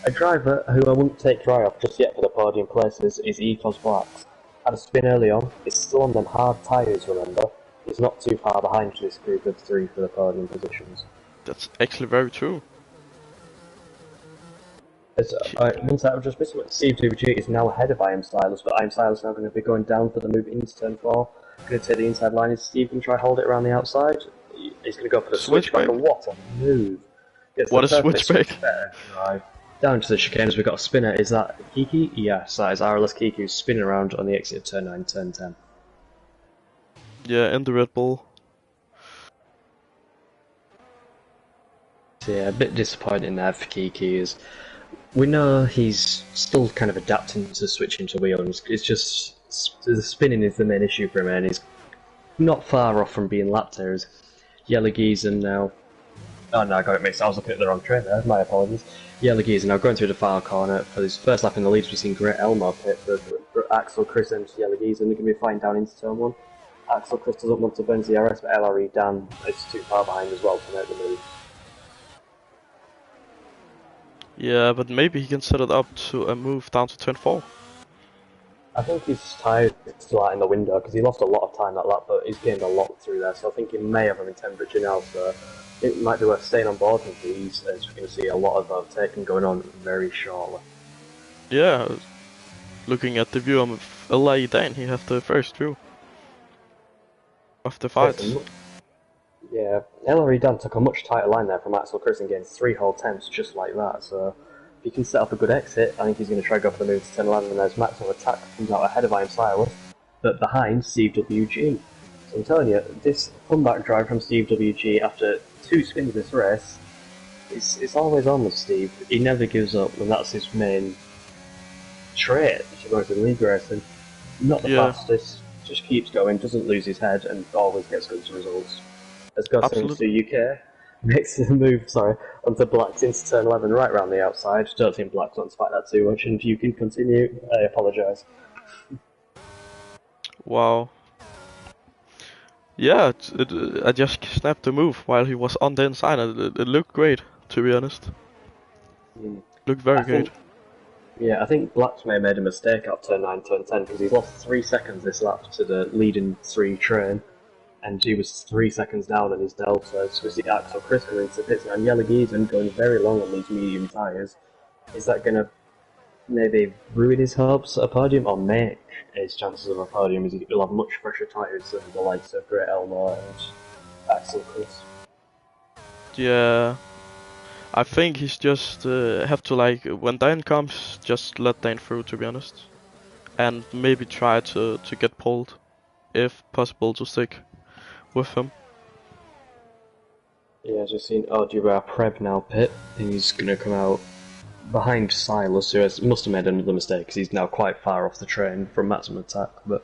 a driver who I wouldn't take your eye off just yet for the podium places is Ecos Blacks. Had a spin early on, he's still on them hard tyres, remember. He's not too far behind this group of 3 for the podium positions. That's actually very true. One side I've just missed it. Steve WG is now ahead of I Am Silas, but I Am Silas now going to be going down for the move into turn 4. Going to take the inside line. Is Steve going to try hold it around the outside? He's going to go for the switchback, and what a move! What a switchback! Right. Down to the chicanes, we've got a spinner. Is that Kiki? Yes, that is RLS Kiki who's spinning around on the exit of turn 9, turn 10. Yeah, and the Red Bull. Yeah, a bit disappointing there for Kiki is we know he's still kind of adapting to switching to wheels. It's just the spinning is the main issue for him, and he's not far off from being lapped there. As Yellow now. Oh no, I got it mixed. I was looking at the wrong train there. My apologies. Yellow now going through the far corner for his first lap in the lead. We've seen Great Elmo pit for Axel, Chris, and Yellow and they're going to be flying down into turn one. Axel, Chris doesn't want to burn DRS, but LRE Dan is too far behind as well to make the move. Yeah, but maybe he can set it up to a move down to turn 4. I think his tyre is still out in the window because he lost a lot of time that lap, but he's gained a lot through there, so I think he may have him in temperature now, so it might be worth staying on board with these, as we're going to see a lot of overtaking going on very shortly. Yeah, looking at the view of LA Dan, he has the first view of the fight. Yeah, LRE Dan took a much tighter line there from Axel Chris and gained 3 whole temps just like that, so if he can set up a good exit, I think he's going to try to go for the move to turn 11 as Maximum Attack comes out ahead of Iron Silas, but behind CWG. So I'm telling you, this comeback drive from Steve WG after 2 spins this race, it's always on with Steve. He never gives up, and that's his main trait if he goes in league racing. Not the fastest, just keeps going, doesn't lose his head, and always gets good results. Let's go to UK. Makes the move, onto Blacks into turn 11 right around the outside. Don't think Blacks wants to fight that too much, and you can continue. I apologise. Wow. Yeah, I just snapped the move while he was on the inside, and it looked great, to be honest. Looked very good. I think Blacks may have made a mistake at turn 9, turn 10, because he's lost 3 seconds this lap to the leading 3 train. And he was 3 seconds down on his delta, so we see Axel Chris coming into pits now, and Yellow and going very long on these medium tyres. Is that going to maybe ruin his hopes at a podium, or make his chances of a podium? Is he'll have much fresher tyres than the likes of Great Elmo and Axel Chris? Yeah, I think he's just have to, like, when Dan comes, just let Dan through, to be honest. And maybe try to get pulled, if possible, to stick with him. Yeah, just seen Audura Preb now pit, and he's going to come out behind Silas, who must have made another mistake because he's now quite far off the train from Maximum Attack. But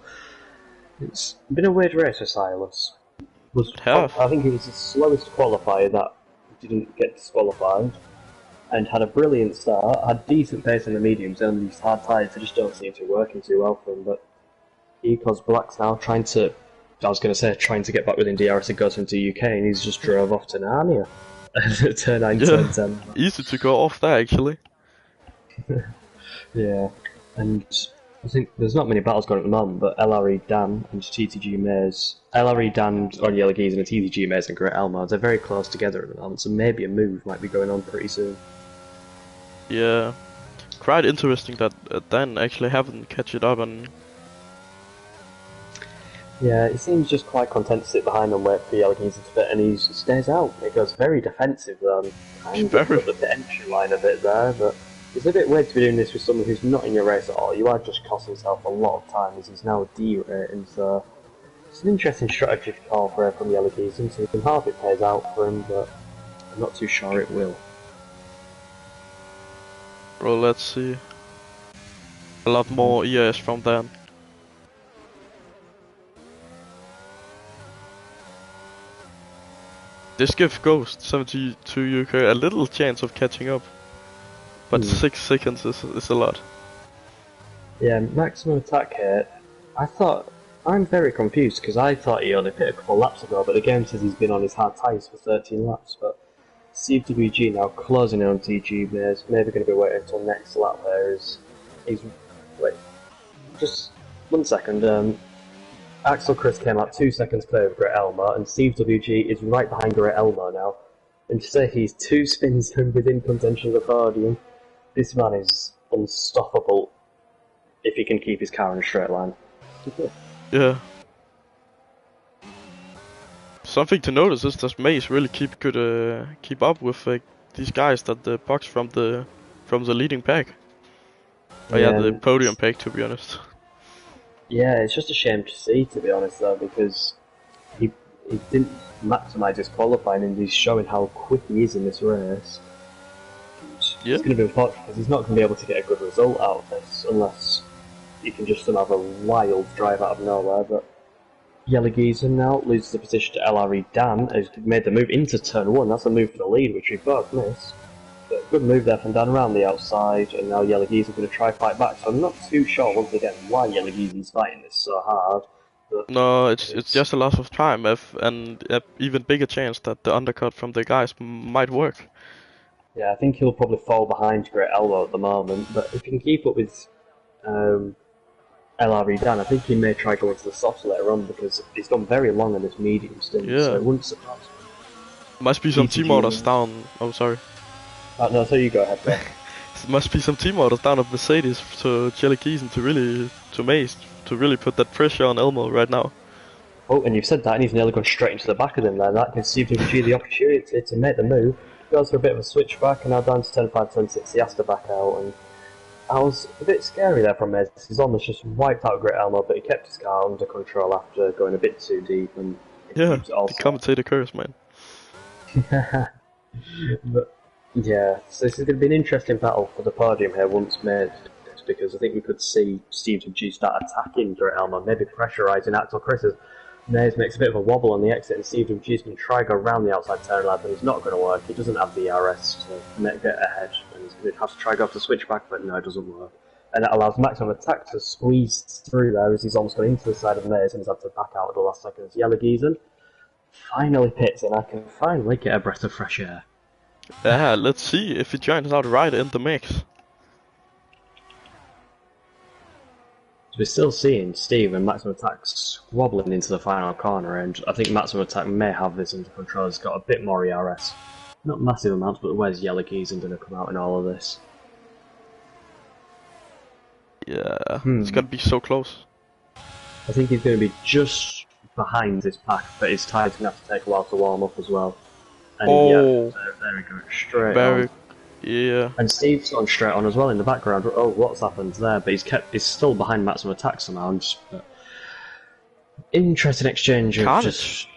it's been a weird race for Silas. I think he was the slowest qualifier that didn't get disqualified, and had a brilliant start, had decent pace in the mediums, and these hard tyres just don't seem to be working too well for him. But Ecos Black's now trying to get back within DRS and go into UK, and he's just drove off to Narnia. Turn 9, turn 10. Easy to go off there, actually. Yeah, and I think there's not many battles going at the moment, but LRE Dan and TTG Maze, LRE Dan on Yellow Geese and a TTG Maze and Great Elmo, they're very close together at the moment, so maybe a move might be going on pretty soon. Yeah, quite interesting that Dan actually haven't catch it up and. Yeah, he seems just quite content to sit behind and wait for Yellow Geese to fit, and he stays out. It goes very defensive, kind of put the entry line a bit there, but it's a bit weird to be doing this with someone who's not in your race at all. You are just costing yourself a lot of time, as he's now D-rating, so it's an interesting strategy to call for from Yellow Geese, so you can hope it pays out for him, but I'm not too sure it will. Well, let's see. A lot more ES from Dan. This gives Ghost 72 UK a little chance of catching up, but 6 seconds is a lot. Yeah, Maximum Attack here, I'm very confused because I thought he only pit a couple laps ago, but the game says he's been on his hard tyres for 13 laps, but CWG now closing in on TG Maze, maybe going to be waiting until next lap there. Wait, just 1 second, Axel Chris came out 2 seconds clear of Great Elmo, and Steve WG is right behind Great Elmo now. And to say he's 2 spins within contention of the podium, this man is unstoppable if he can keep his car in a straight line. Yeah. Something to notice is that Maze really keep up with these guys that the box from the leading pack. The podium pack, to be honest. Yeah, it's just a shame to see, to be honest, though, because he didn't maximise his qualifying, and he's showing how quick he is in this race. Yeah. It's going to be unfortunate because he's not going to be able to get a good result out of this unless he can just have a wild drive out of nowhere. But Yelligiesen now loses the position to LRE Dan, who's made the move into turn 1. That's a move for the lead, which we both missed. But good move there from Dan around the outside, and now Yelligiesen's going to try fight back. So I'm not too sure once again why Yelligiesen's fighting this so hard. But No, it's just a loss of time, and an even bigger chance that the undercut from the guys might work. yeah, I think he'll probably fall behind Great Elbow at the moment, but if he can keep up with LRE Dan, I think he may try going to the softs later on because he's gone very long in this medium stint, so it wouldn't surprise me. Must be some team orders down. Oh, sorry. No, so you go ahead, bro. Must be some team orders down at Mercedes to Yelligiesen to Mace to really put that pressure on Elmo right now. Oh, and you've said that, and he's nearly gone straight into the back of them there. That gives CWG the opportunity to make the move. Goes for a bit of a switchback, and now down to 10-5, 10-6. He has to back out, and I was a bit scary there from Mace. He's almost just wiped out Great Elmo, but he kept his car under control after going a bit too deep. And the commentator curse, man. But yeah, so this is going to be an interesting battle for the podium here once Mace, because I think we could see CWG start attacking Great Elmo, maybe pressurising Axel Chris. Maze makes a bit of a wobble on the exit, and CWG's going to try to go around the outside turn lab, and it's not going to work. He doesn't have the RS to get ahead, and he's going to have to try to go for the switchback, but no, it doesn't work. And that allows Maximum Attack to squeeze through there as he's almost gone into the side of Maze, and he's had to back out at the last second as Yelligiesen finally pits, and I can finally get a breath of fresh air. Yeah, let's see if he joins out right in the mix. We're still seeing Steve and Maximum Attack squabbling into the final corner, and I think Maximum Attack may have this under control. He's got a bit more ERS. Not massive amounts, but where's Yelligiesen going to come out in all of this? Yeah, it's going to be so close. I think he's going to be just behind this pack, but his tyre's going to have to take a while to warm up as well. And yeah, there we go, straight on. Yeah. And Steve's gone straight on as well in the background. Oh, what's happened there? But he's still behind Maximum Attack somehow. But interesting exchange of just...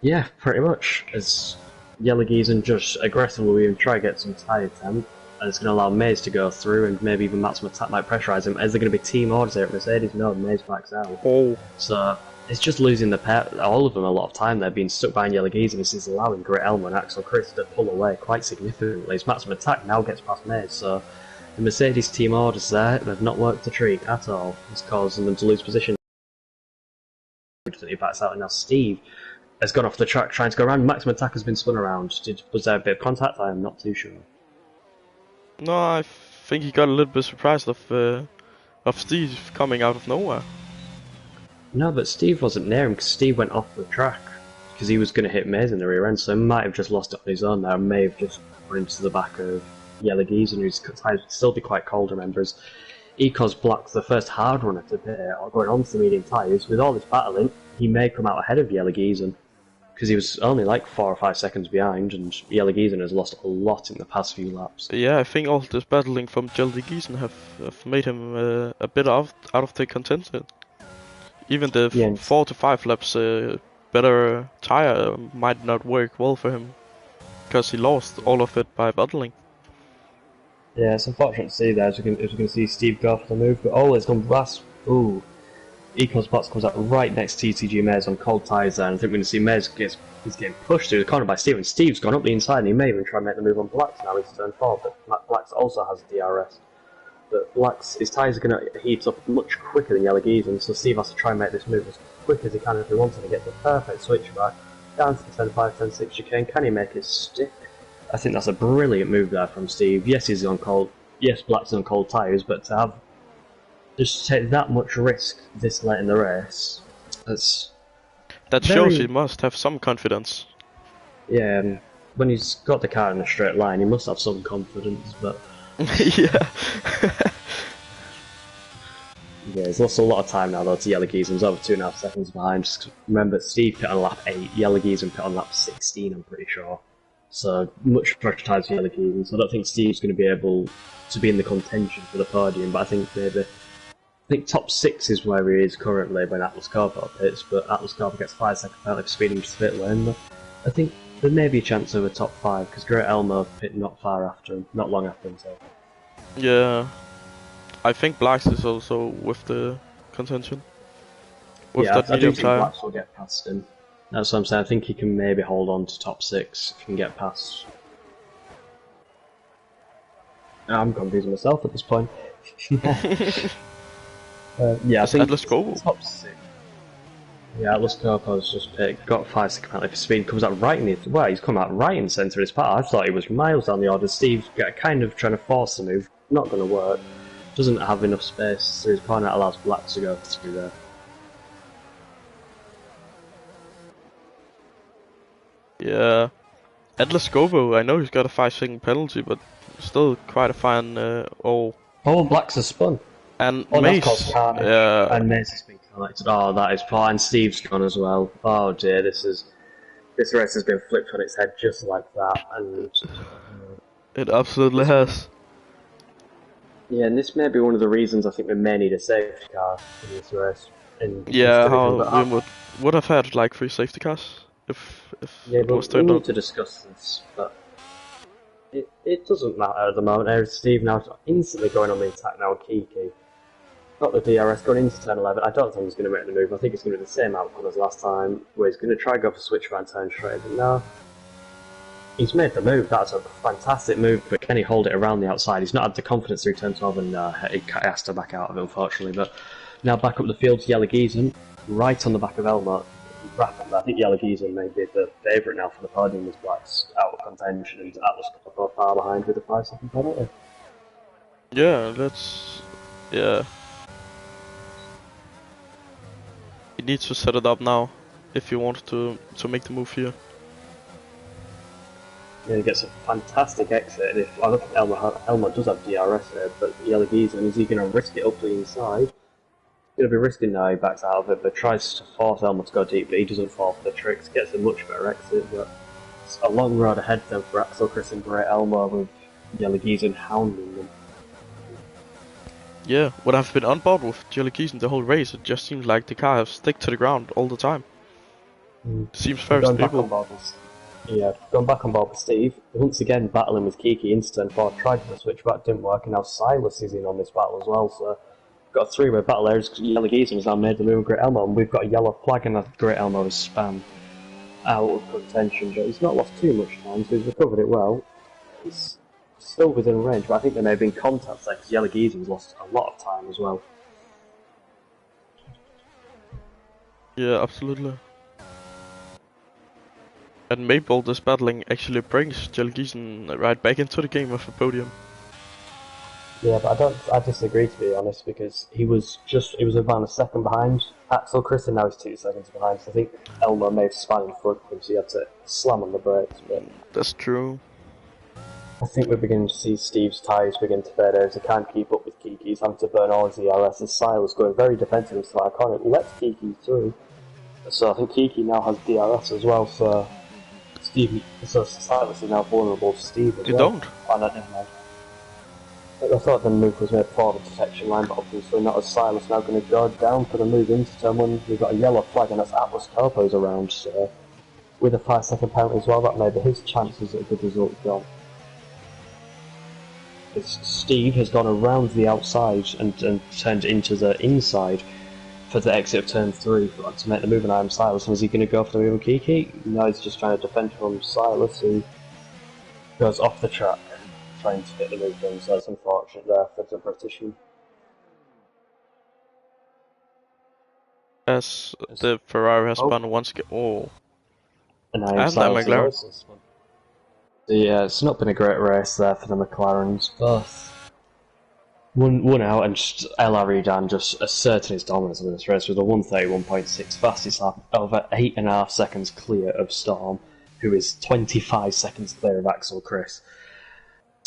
Yeah, pretty much. As Yelligiesen just aggressively and try to get some tyre temp. And it's going to allow Maze to go through, and maybe even Maximum Attack might pressurise him. Is there going to be team orders here at Mercedes? No, Maze backs out. Oh. So it's just losing all of them a lot of time. They're being stuck behind Yelligiesen. This is allowing Great Elmo and Axel Chris to pull away quite significantly. His Maximum Attack now gets past Maze, so the Mercedes team orders there, they've not worked a treat at all. It's causing them to lose position. He backs out, and now Steve has gone off the track trying to go around. Maximum Attack has been spun around. Was there a bit of contact? I am not too sure. No, I think he got a little bit surprised of Steve coming out of nowhere. No, but Steve wasn't near him because Steve went off the track because he was going to hit Maze in the rear end, so he might have just lost it on his own there and may have just run into the back of Yelligiesen, whose tyres would still be quite cold, remember, as Ecos Black's the first hard runner to pit or going on to the medium tyres. With all this battling, he may come out ahead of Yelligiesen because he was only like 4 or 5 seconds behind, and Yelligiesen has lost a lot in the past few laps. Yeah, I think all this battling from Yelligiesen have made him a bit out of the contention. Even the 4 to 5 laps better tire might not work well for him, because he lost all of it by battling. Yeah, it's unfortunate to see that as we can see Steve go for the move, but it's gone fast. Ooh. Ecos Box comes up right next to TTG Maze on cold tyres there, and I think we're going to see Maze is getting pushed through the corner by Steve, and Steve's gone up the inside, and he may even try and make the move on Blacks now. He's turn 4, but Blacks also has DRS. But Blacks, his tyres are going to heat up much quicker than Yelligiesen, so Steve has to try and make this move as quick as he can if he wants to get the perfect switchback down to the 10-5, 10-6 chicane. Can he make it stick? I think that's a brilliant move there from Steve. Yes, he's on cold. Yes, Black's on cold tyres, but to have just take that much risk this late in the race, that shows he must have some confidence. Yeah, when he's got the car in a straight line, he must have some confidence, but yeah. Yeah, he's lost a lot of time now though to Yelligiesen. He's over 2.5 seconds behind. Just remember, Steve pit on lap 8, Yelligiesen pit on lap 16, I'm pretty sure. So, much fresh time to Yelligiesen. So I don't think Steve's going to be able to be in the contention for the podium, but I think maybe think top 6 is where he is currently when Atlas Corpo pits, but Atlas Corpo gets 5-second penalty for speeding just a bit lame. I think there may be a chance of a top 5 because Great Elmo pit not far after him, not long after him. So. Yeah, I think Blacks is also with the contention. With Yeah, that I do medium think tire. Blacks will get past him. That's what I'm saying. I think he can maybe hold on to top 6 if he can get past. I'm confusing myself at this point. Yeah, I think Atlas Corpo. top 6. Yeah, Atlas Corpo's just got 5-second penalty for speed. Comes out right in the he's come out right in the centre of his part. I thought he was miles down the order. Steve's kind of trying to force the move. Not going to work. Doesn't have enough space, so his corner allows Blacks to go through there. Yeah. Atlas Corpo, I know he's got a 5-second penalty, but still quite a fine. Oh, Blacks has spun. and Oh, Mace. that's called carnage. And Mace has been collected. Oh, that is poor. And Steve's gone as well. Oh dear, this race has been flipped on its head just like that. And It absolutely has. yeah, and this may be one of the reasons I think we may need a safety car in this race. Yeah, how we would have had like 3 safety cars if yeah, it was but we turned need on. to discuss this. But it doesn't matter at the moment. There's Steve now instantly going on the attack now. Kiki. Got the DRS going into turn 11. I don't think he's going to make the move. I think it's going to be the same outcome as last time, where he's going to try to go for switch by turn straight. But no, he's made the move. That's a fantastic move, but can he hold it around the outside? He's not had the confidence through turn 12, and he has to back out of it, unfortunately. But now back up the field to Yelagizan, right on the back of Elmot. Rapid. I think Yelagizan may be the favourite now for the podium as Black's out of contention, and Atlas Corpo far behind with a 5-second penalty. Yeah, yeah. He needs to set it up now if he wants to make the move here. Yeah, he gets a fantastic exit. I don't think Elmo does have DRS here, but Yelagizan, is he going to risk it up the inside? He's going to be risking now, he backs out of it, but tries to force Elmo to go deep, but he doesn't fall for the tricks, gets a much better exit, but it's a long road ahead then for Axel, Chris and Great Elmo with Yelagizan hounding them. Yeah, when I've been on board with Yelagizan the whole race, it just seems like the car has stick to the ground all the time. Seems very stable. Going back on board with Steve, once again battling with Kiki into turn 4, tried to switch back, didn't work, and now Silas is in on this battle as well, so got a 3-way battle there. Yelagizan has now made the move with Great Elmo, and we've got a yellow flag, and that Great Elmo is spammed out of contention, but he's not lost too much time, so he's recovered it well. He's still within range, but I think there may have been contact there, because Yelagizan's lost a lot of time as well. Yeah, absolutely. And maybe all this battling actually brings Yelagizan right back into the game of a podium. Yeah, but I disagree, to be honest, because he was around a second behind Axel Chris, and now he's 2 seconds behind, so I think Elmo may have spun in front of him, so he had to slam on the brakes. But that's true. I think we're beginning to see Steve's tyres begin to fade out. He can't keep up with Kiki, he's having to burn all his ERS, and Silas going very defensive into the corner. He lets Kiki through, so I think Kiki now has DRS as well, so Silas is now vulnerable to Steve as well. Don't? Oh, no, never mind. I thought the move was made for the detection line, but obviously not, as Silas now going to go down for the move into turn 1. We've got a yellow flag, and that's Atlas Corpo's around, so with a 5-second penalty as well, that may be his chances at a good result gone. Steve has gone around the outside and turned into the inside for the exit of turn 3 to make the move, and I'm Silas. And is he going to go for the move with Kiki? No, he's just trying to defend from Silas, who goes off the track trying to get the move done, so it's unfortunate there for the Britishman. As the Ferrari has spun once again. Oh. And I am Silas has also spun. Yeah, it's not been a great race there for the McLarens, but one out, and just LR Dan just asserting his dominance in this race with a 131.6 fastest lap, over 8.5 seconds clear of Storm, who is 25 seconds clear of Axel Chris.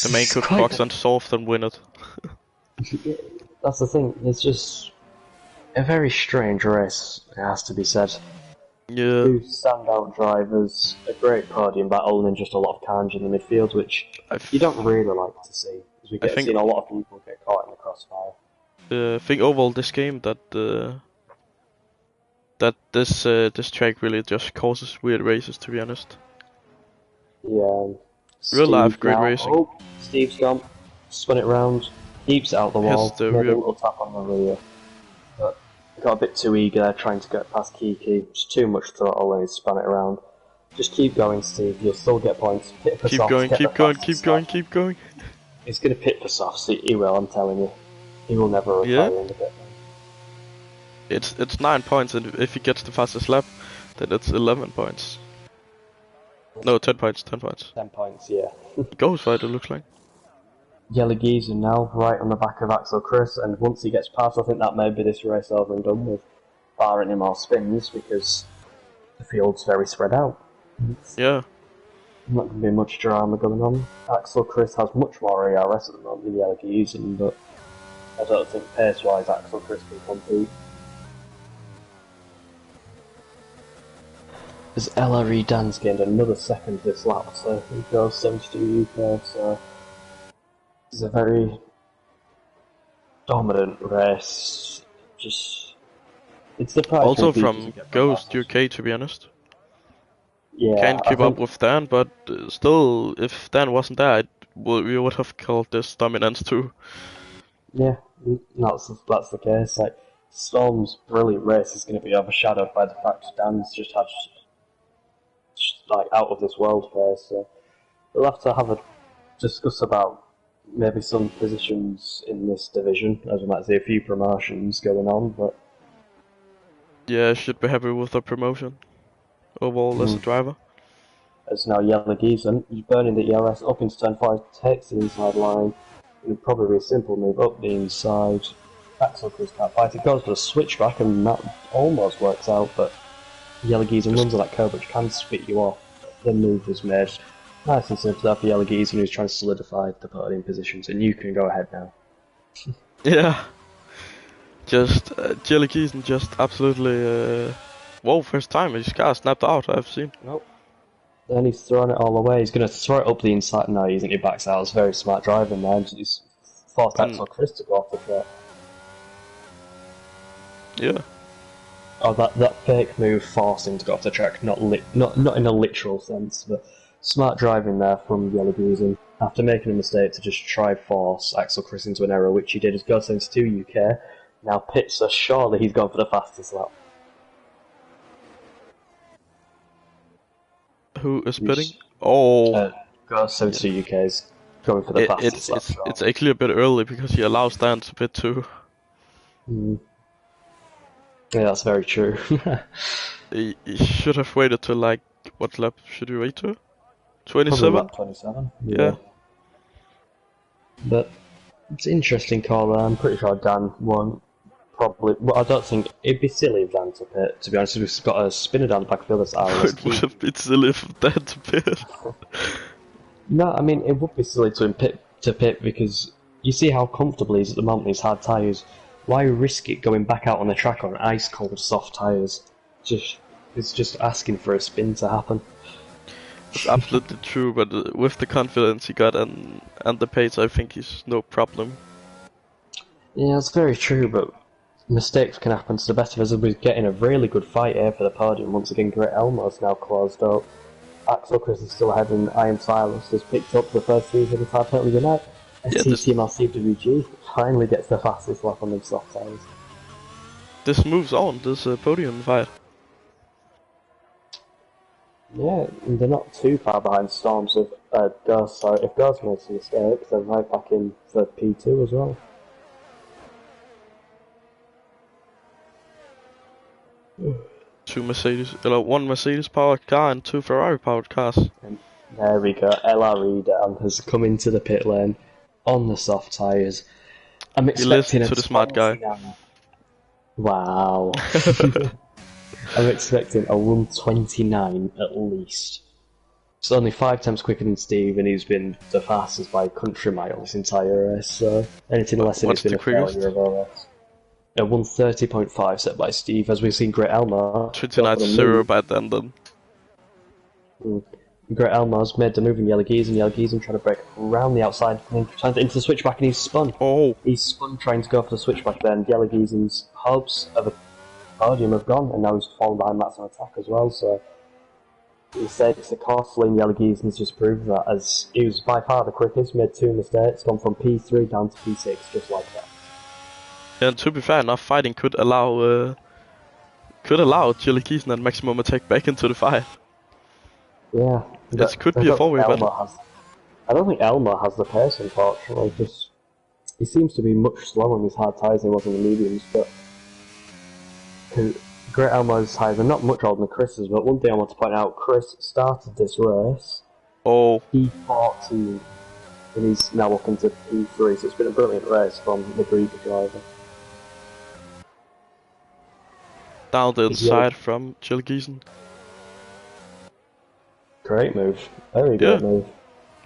The main could box and soft and win it. That's the thing, it's just a very strange race, it has to be said. Yeah. 2 standout drivers, a great podium battle, and just a lot of carnage in the midfield, which you don't really like to see, because we get seeing a lot of people get caught in the crossfire. think overall this game that this track really just causes weird races, to be honest. Yeah. Real life, Steve great now. racing. Oh, Steve's gone. Spun it round. Keeps it out the Hits wall. the Made a rear. little tap on the rear. But got a bit too eager there trying to get past Kiki. It's too much throttle and he spun it around. Just keep going, Steve. You'll still get points. Pit for Keep softs. going, Get the keep going, fastest keep going, lap. keep going. He's going to pit for softs. He will, I'm telling you. He will never Yeah. retire in the pit. It's 9 points, and if he gets the fastest lap, then it's 11 points. No, 10 points, 10 points. 10 points, yeah. Goes right, it looks like. Yellow Geezer now right on the back of Axel Chris, and once he gets past, I think that may be this race over and done with, barring any more spins, because the field's very spread out. Yeah. Not going to be much drama going on. Axel Chris has much more ARS at the moment than Yellow Geezer, but I don't think pace-wise Axel Chris can compete. As LRE Dan's gained another second this lap, so he goes 72 UK, so it's a very dominant race. Just, it's surprising. Also from Ghost UK, to be honest. Yeah, Can't keep up with Dan, but still, if Dan wasn't there, we would have called this dominance too. Yeah, that's the case. Like, Storm's brilliant race is going to be overshadowed by the fact Dan's just had like out of this world pace. So we'll have to have a discuss about maybe some positions in this division, as we might see a few promotions going on. But yeah, should be happy with the promotion overall as a driver. As now Yellow Geezer, he's burning the ERS up into turn 5, takes the inside line. It'll probably be a simple move up the inside. Axel Chris can't fight it, goes for a switchback, and that almost works out, but Yellow Geezer runs on that curve which can spit you off. The move was made. Nice and simple there for Yellow Geezer, who's trying to solidify the podium positions, and you can go ahead now. Yeah. Just, Jelly Keeson just absolutely, whoa, first time his car snapped out, I've seen. Nope. Then he's throwing it all away. He's going to throw it up the inside. No, he isn't. He backs out. It's very smart driving there. He's forced Axel Chris to go off the track. Yeah. Oh, that fake move forced him to go off the track. Not in a literal sense, but smart driving there from Yellow Geezer. After making a mistake to just try force Axel Chris into an error, which he did as go 72 UK. Now pits, so surely he's gone for the fastest lap. Who is bidding? Oh. Go 72 UK is going for the fastest lap. It's actually a bit early because he allows Dan to bid too. Yeah, that's very true. He should have waited till like, what lap should he wait to? 27? Lap 27. Yeah. But it's an interesting call there. I'm pretty sure Dan won. Probably. Well, I don't think it'd be silly of Dan to pit. To be honest, we've got a spinner down the back of the other side. It would have been silly for Dan to pit. No, I mean it would be silly to pit because you see how comfortable he is at the moment. These hard tyres. Why risk it going back out on the track on ice cold soft tyres? It's just asking for a spin to happen. It's absolutely true, but with the confidence he got and the pace, I think he's no problem. Yeah, it's very true, but mistakes can happen to the best of us. We're getting a really good fight here for the podium. Once again, Great Elmo's now closed up. Axel Chris is still ahead, and I Am Silas has picked up the first 375 penalty of the night. TML CWC finally gets the fastest lap on them soft tyres. This moves on, this podium fight. Yeah, and they're not too far behind Storm, so if Ghost makes a mistake, they're right back in for P2 as well. One Mercedes powered car and 2 Ferrari powered cars. And there we go, LRE Dan has come into the pit lane on the soft tyres. I'm expecting to the smart guy. Wow. I'm expecting a 129 at least. It's only 5 times quicker than Steve, and he's been the fastest by a country mile this entire race, so anything less than it's been a failure of our race. A 130.5 set by Steve, as we've seen Great Elmo. 29.0 by then. Great Elmo's made the move in Yellow-Geezen trying to break around the outside, trying to into the switchback, and he's spun. Oh, He's spun trying to go for the switchback, then Yellow-Geezen's hopes of a podium have gone, and now he's fallen behind Matt's on attack as well, so he takes the course. Lane Yellow-Geezen's just proved that, as he was by far the quickest, made 2 mistakes, gone from P3 down to P6 just like that. and to be fair enough, fighting could allow Yellow-Geezen and Maximum Attack back into the fight. Yeah. This could be a 4-way battle. I don't think Elmo has the pace, unfortunately. Just he seems to be much slower on his hard tyres than he was on the mediums, but Great Elmo's tyres are not much older than Chris's, but one thing I want to point out, Chris started this race P14, and he's now up into P3, so it's been a brilliant race from the Greek driver. Down the inside from Yellow-Geezen. Great move. Very great move.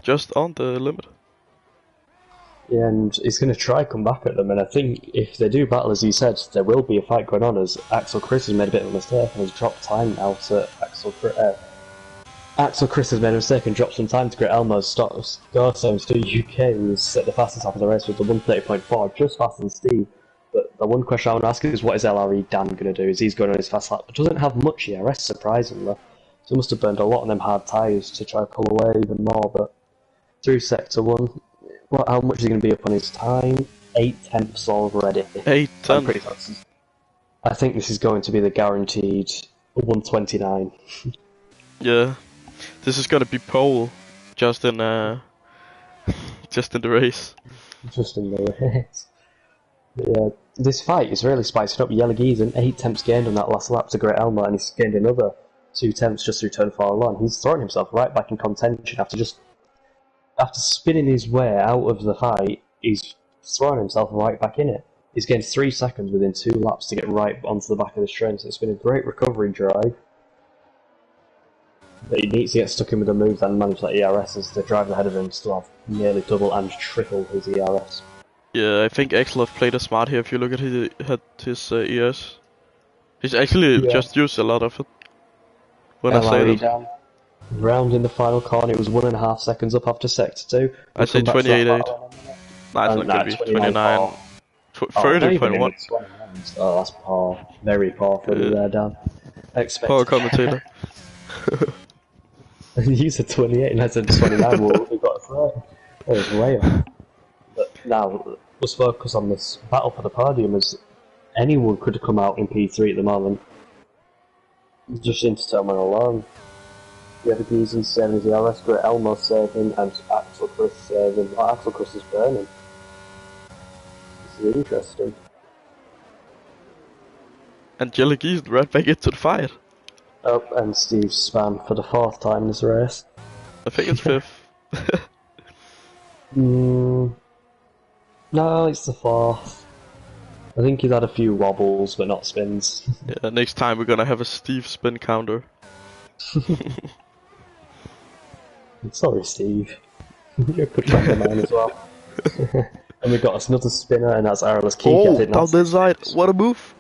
Just on the limit. Yeah, and he's going to try come back at them, and I think if they do battle, as you said, there will be a fight going on, as Axel Chris has made a bit of a mistake and has dropped time out to Axel Chris has made a mistake and dropped some time to Great Elmo's score times to UK, who's set the fastest half of the race with the 1:30.4, just faster than Steve. But the one question I want to ask is, what is LRE Dan going to do? Is he's going on his fast lap? But doesn't have much ERS, surprisingly. So he must have burned a lot on them hard tyres to try to pull away even more, but through Sector 1, how much is he going to be up on his time? 8 tenths already. 8 tenths? I think this is going to be the guaranteed 129. Yeah. This is going to be pole, just in the race. Just in the race. Yeah, this fight is really spicing up. Yellow-Geezen, 8 tenths gained on that last lap to Great Elmo, and he's gained another 2 tenths just through turn 4 alone. He's thrown himself right back in contention after spinning his way out of the fight. He's thrown himself right back in it. He's gained 3 seconds within 2 laps to get right onto the back of this train, so it's been a great recovery drive. But he needs to get stuck in with the moves and manage that ERS, as the driver ahead of him still have nearly double and triple his ERS. Yeah, I think Axel have played it smart here if you look at his ERS. He's actually just used a lot of it. When I say that. Down. Round in the final corner, it was 1.5 seconds up after Sector 2. I say 28.8. Nah, it's not gonna be 29. 30.1. Oh, that's poor. Very poor for you there, Dan. Poor commentator. You said 28 and I said 29, well, we got it right. That was way off. But now, let's focus on this battle for the podium, as anyone could have come out in P3 at the moment. Just into Terminal alone. Yellow-Geezen saving his ERS, Great Elmo saving, and Axel Chris saving. Oh, Axel Chris is burning. This is interesting. And Yellow-Geezen right back into the fight. Oh, and Steve spam for the 4th time in this race. I think it's 5th. No, it's the 4th. I think he's had a few wobbles, but not spins. Yeah, next time we're gonna have a Steve spin counter. Sorry, Steve. You're a good friend of mine as well. And we've got another spinner, and that's Arliss Kiki. Oh, down the side. What a move!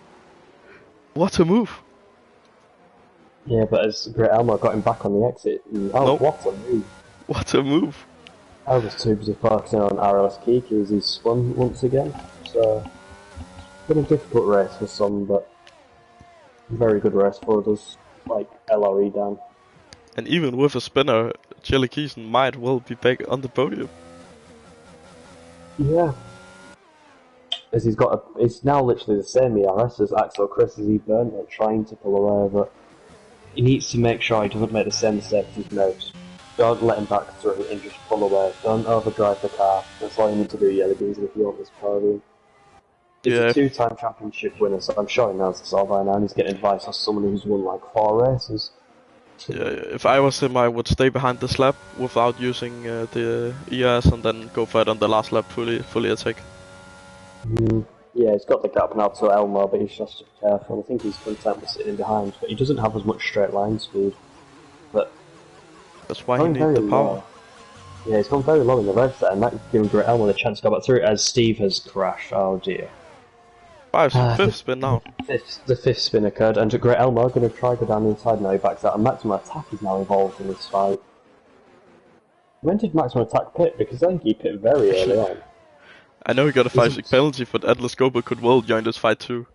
What a move! Yeah, but as Great Elmo got him back on the exit, what a move! What a move! I was too busy focusing on Arliss Kiki as he spun once again. So, it's been a difficult race for some, but a very good race for others, like LRE Dan. And even with a spinner, Yellow-Geezen might well be back on the podium. Yeah. As it's now literally the same ERS as Axel Chris, as he burnt it, trying to pull away, but he needs to make sure he doesn't make the same mistakes he's made. Don't let him back through and just pull away. Don't overdrive the car. That's all you need to do, Yellow-Geezen, if you want this podium. He's a 2-time championship winner, so I'm sure he knows this all by now, and he's getting advice as someone who's won like 4 races. Yeah, if I was him, I would stay behind this lap without using the ERS and then go for it on the last lap, fully attack. Yeah, he's got the gap now to Elmo, but he just has to be careful. I think he's content with sitting behind, but he doesn't have as much straight line speed. But that's why he needs the power. Low. Yeah, he's gone very low in the revs there, and that gives Great Elmo the chance to go back through, as Steve has crashed. Oh dear. 5th spin now. The 5th spin occurred, and Great Elmo going to try to go down the inside now. He backs out, and Maximum Attack is now involved in this fight. When did Maximum Attack pit? Because I think he pit very early Actually, on. I know he got a 5-6 Isn't penalty, but Atlas Gobo could well join this fight too.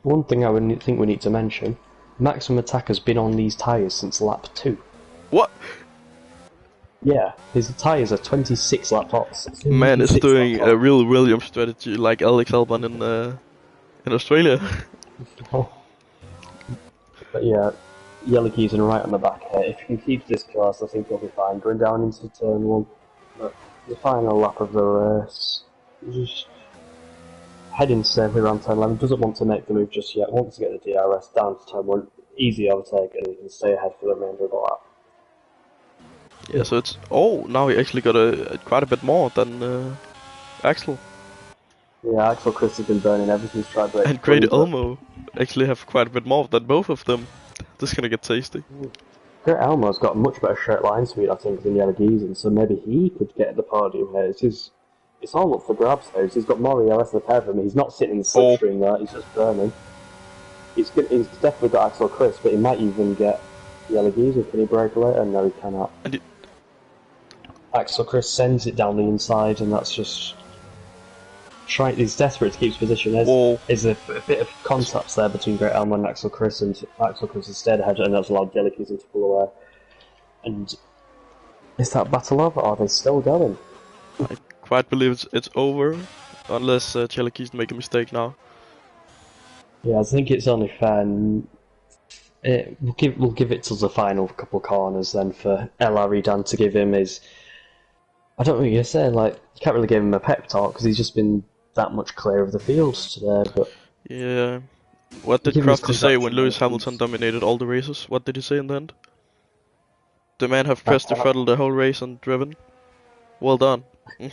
one thing I would think we need to mention? Maximum Attack has been on these tyres since lap 2. What? Yeah, his tyres are 26 lap hots. Man is 26 lap doing a hots. real Williams strategy like Alex Albon in Australia. But yeah, Yellow Keys and right on the back here. If he can keep this close, I think he'll be fine. Going down into turn 1. But the final lap of the race, just heading safely around turn 11. Doesn't want to make the move just yet. Wants to get the DRS down to turn 1. Easy overtake, and he can stay ahead for the remainder of the lap. Yeah, so it's now he actually got quite a bit more than Axel. Yeah, Axel Chris has been burning everything he's tried to And Great Elmo actually have quite a bit more than both of them. This is gonna get tasty. Great Elmo's got much better straight line speed, I think, than Yellow Geezer, so maybe he could get the podium here. It's all up for grabs here. He's got more ELS than the pair of them. He's not sitting in the slipstream there, he's just burning. He's definitely got Axel Chris, but he might even get Yellow Geezer. Can he break later? No, he cannot. Axel Chris sends it down the inside, and that's just... He's desperate to keep his position. There's a bit of contact there between Great Elmo and Axel Chris, and Axel Chris has stayed ahead, and that's allowed Yellow Keys to pull away. And is that battle over, or are they still going? I quite believe it's over, unless Yellow Keys make a mistake now. Yeah, I think it's only fair. And we'll give it to the final couple corners then for LRE Dan to give him his. I don't know what you're saying. Like, you can't really give him a pep talk because he's just been that much clear of the fields today. But yeah, what did Crafty say when Lewis Hamilton dominated all the races? What did he say in the end? The man have pressed the throttle the whole race and driven. Well done. This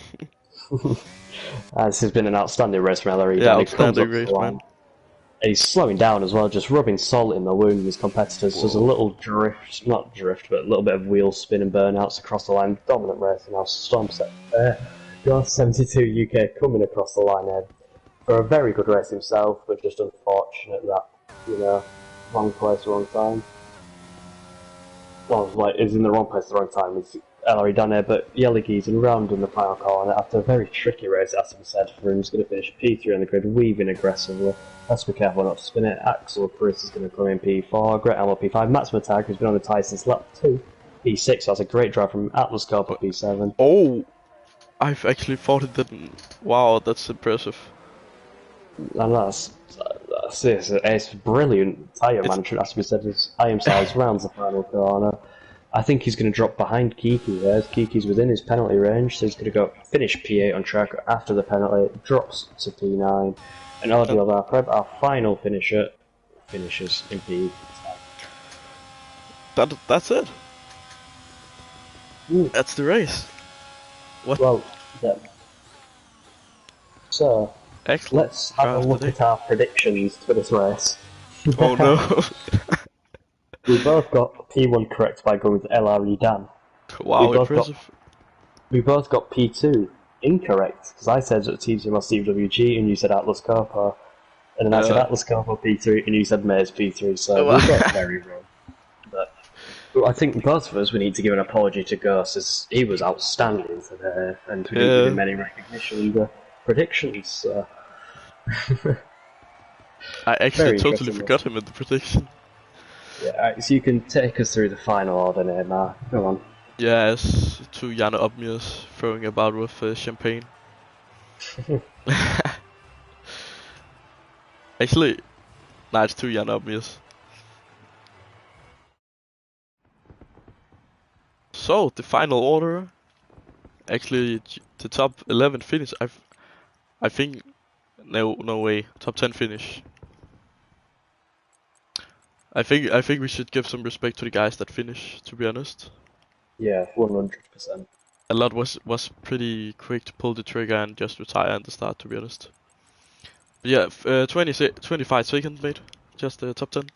has been an outstanding race from LRE. Yeah, outstanding race, man. He's slowing down as well, just rubbing salt in the wound of his competitors. Whoa. There's a little drift, not drift, but a little bit of wheel spin and burnouts across the line. Dominant race, and now Storm set. Got 72 UK coming across the line here for a very good race himself, but just unfortunate that, wrong place, wrong time. Well, is in the wrong place at the wrong time. It's LRE done here, but Yellow Geese and round in the final corner after a very tricky race, as we said, for him. He's going to finish P3 on the grid, weaving aggressively. Let's be careful not to spin it. Axel Chris is going to come in P4, Great Elmo P5, Maximum Attack, who's been on the tie since lap 2, P6. That's a great drive from Atlas Corp at P7. Oh, I've actually thought it didn't. Wow, that's impressive. And that's it's brilliant tyre management, as we said. His IM size rounds the final corner. I think he's going to drop behind Kiki there. Kiki's within his penalty range, so he's going to go finish P8 on track after the penalty, drops to P9, and our final finisher, finishes in P10. That's it. That's the race. What? Well, yeah. So, excellent. Let's have a look at our predictions for this race. Oh no. We both got P1 correct by going with LRE Dan. Wow, impressive. We both got P2 incorrect, because I said TTGaming CWC and you said Atlas Corpo. And then I said Atlas Corpo P3 and you said Maze P3, so we got very wrong. But I think both of us, we need to give an apology to Ghost, as he was outstanding today, and we didn't give him any recognition in the predictions, so... I actually totally forgot him in the prediction. Yeah, so you can take us through the final order now, Mark. Go on. Yes, to Jan Obmius throwing about with champagne. Actually, nah, it's to Jan Obmius. So, the final order. Actually, the top 11 finish. I think... No way. Top 10 finish. I think we should give some respect to the guys that finish, to be honest. Yeah, 100%. A lot was pretty quick to pull the trigger and just retire at the start, to be honest. But yeah, 25 seconds, mate. Just top 10.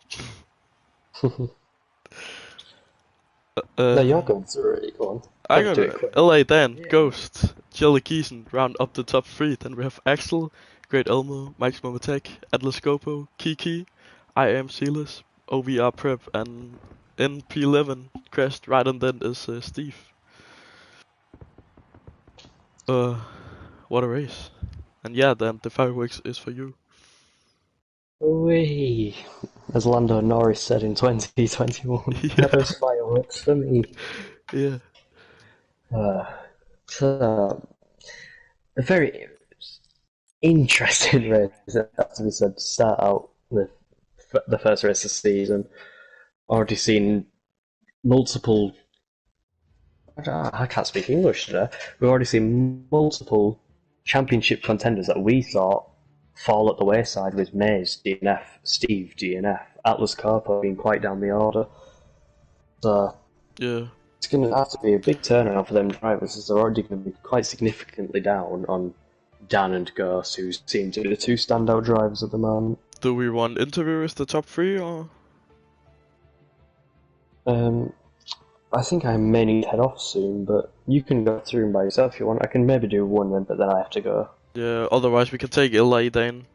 No, you're going through it, go on. I got LA Dan, Ghost, Jelly Keeson round up the top 3. Then we have Axel, Great Elmo, Maximum Attack, Atlas Gopo, Kiki, I Am Sealess, OVR Prep, and in P11 crashed right on then is Steve. Uh, what a race. And yeah, then the fireworks is for you. Whee! As Lando Norris said in 2021, Yeah, those fireworks for me. yeah, Uh, so, a very interesting race, it has to be said, to start out with the first race of the season. Already seen multiple. I can't speak English today. We've already seen multiple championship contenders that we thought fall at the wayside, with Mays, DNF, Steve, DNF, Atlas Coppo being quite down the order. So yeah. it's going to have to be a big turnaround for them drivers, as they're already going to be quite significantly down on Dan and Ghost, who seem to be the two standout drivers at the moment. Do we want interview with the top three or? Um, I think I may need to head off soon, but you can go through them by yourself if you want. I can maybe do one then, but then I have to go. Yeah, otherwise we can take Eli then.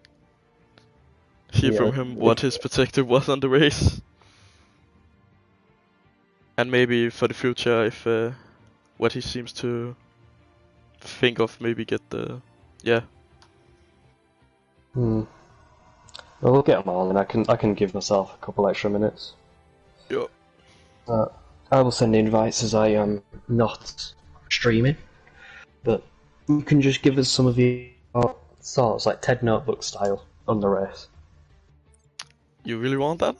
Hear Yeah, from him what his perspective was on the race. And maybe for the future, if what he seems to think of, maybe get the. Yeah. Well, we'll get them all, and I can give myself a couple extra minutes. Yeah. I will send invites as I am not streaming, but you can just give us some of your thoughts, like TED Notebook style, on the race. You really want that?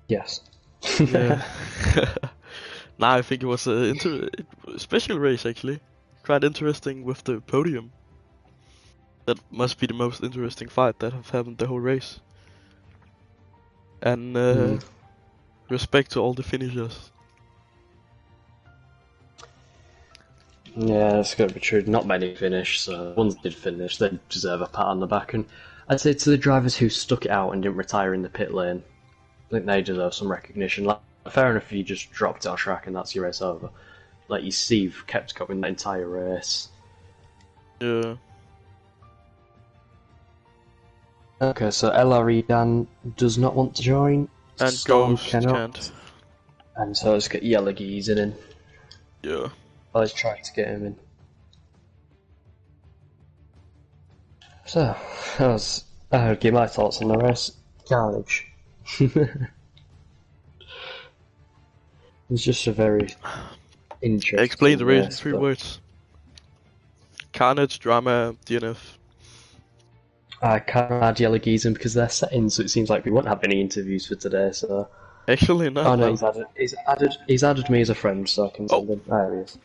Yes. Yeah. Nah, I think it was a special race actually. Quite interesting with the podium. That must be the most interesting fight that have happened the whole race. And respect to all the finishers. Yeah, that's got to be true. Not many finished, so the ones that did finish, they deserve a pat on the back. And I'd say to the drivers who stuck it out and didn't retire in the pit lane, I think they deserve some recognition. Like, fair enough if you just dropped our track and that's your race over. Like, you Steve kept going that entire race. Yeah. Okay, so LRE Dan does not want to join. And Storm Ghost cannot. can't. And so let's get Yellow Geese in. Yeah. Let's try to get him in. So, I'll give my thoughts on the race. Carnage. It's just a very interesting Explain the race in race, 3 but words. Carnage, drama, DNF. I can't add Yellow Geese in because they're set in, so it seems like we won't have any interviews for today, so... Actually not. Oh no, Well. he's added me as a friend, so I can send him. There he is.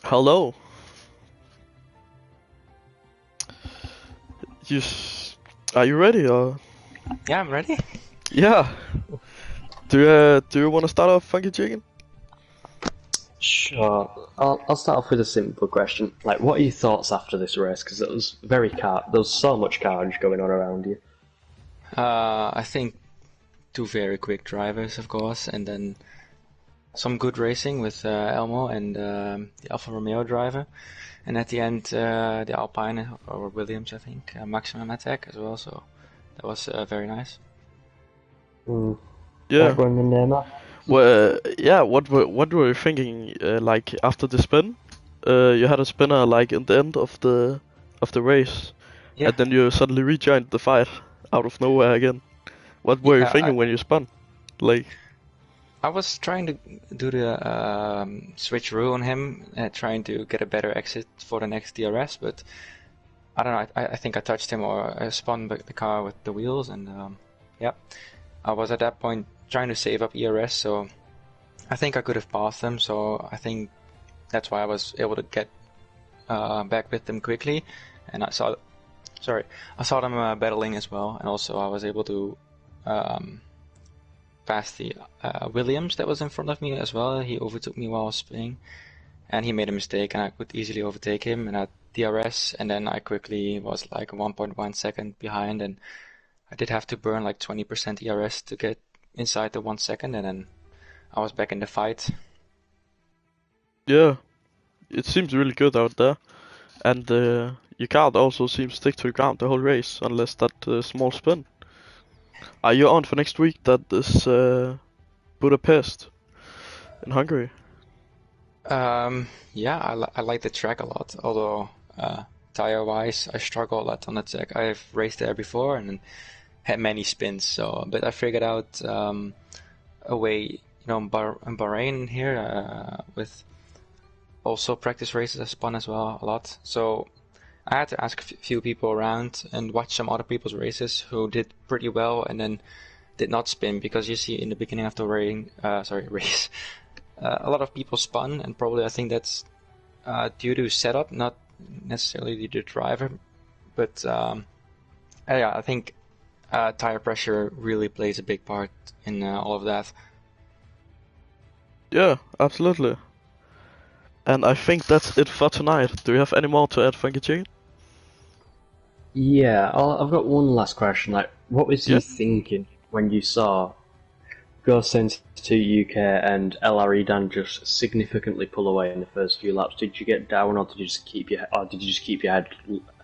Hello. Are you ready or? Yeah, I'm ready. Yeah. Do you want to start off, Funky Chicken? Sure. I'll start off with a simple question. Like, what are your thoughts after this race? Because it was there was so much carnage going on around you. I think 2 very quick drivers, of course, and then some good racing with Elmo and the Alfa Romeo driver. And at the end, the Alpine, or Williams, I think, maximum attack as well, so that was very nice. Yeah. Going in there, Matt? Well, yeah. What were you thinking? Like after the spin, you had a spinner like in the end of the race, Yeah. and then you suddenly rejoined the fight out of nowhere again. What were you Yeah, thinking when you spun? Like, I was trying to do the switcheroo on him, trying to get a better exit for the next DRS, but I don't know, I think I touched him or I spun the car with the wheels, and yeah, I was at that point trying to save up ERS, so I think I could have passed them, so I think that's why I was able to get back with them quickly, and I saw them battling as well, and also I was able to pass the Williams that was in front of me as well. He overtook me while I was spinning, and he made a mistake, and I could easily overtake him, and I DRS, and then I quickly was like 1.1 second behind, and I did have to burn like 20% ERS to get inside the 1 second, and then I was back in the fight. yeah, it seems really good out there, and your car also seems to stick to the ground the whole race, unless that small spin. Are you on for next week? That is Budapest in Hungary. Yeah, I like the track a lot. Although tire-wise, I struggle a lot on the track. I've raced there before and had many spins. So, but I figured out a way, in Bahrain here with also practice races. I spun as well a lot. So I had to ask a few people around and watch some other people's races who did pretty well and then did not spin, because you see in the beginning of the race, a lot of people spun, and probably I think that's due to setup, not necessarily due to driver. But yeah, I think tire pressure really plays a big part in all of that. Yeah, absolutely. And I think that's it for tonight. Do you have any more to add, Funky Chicken? Yeah, I've got one last question. Like, what was Yeah. you thinking when you saw Ghost to UK and LRE Dan just significantly pull away in the first few laps? Did you get down, or did you just keep your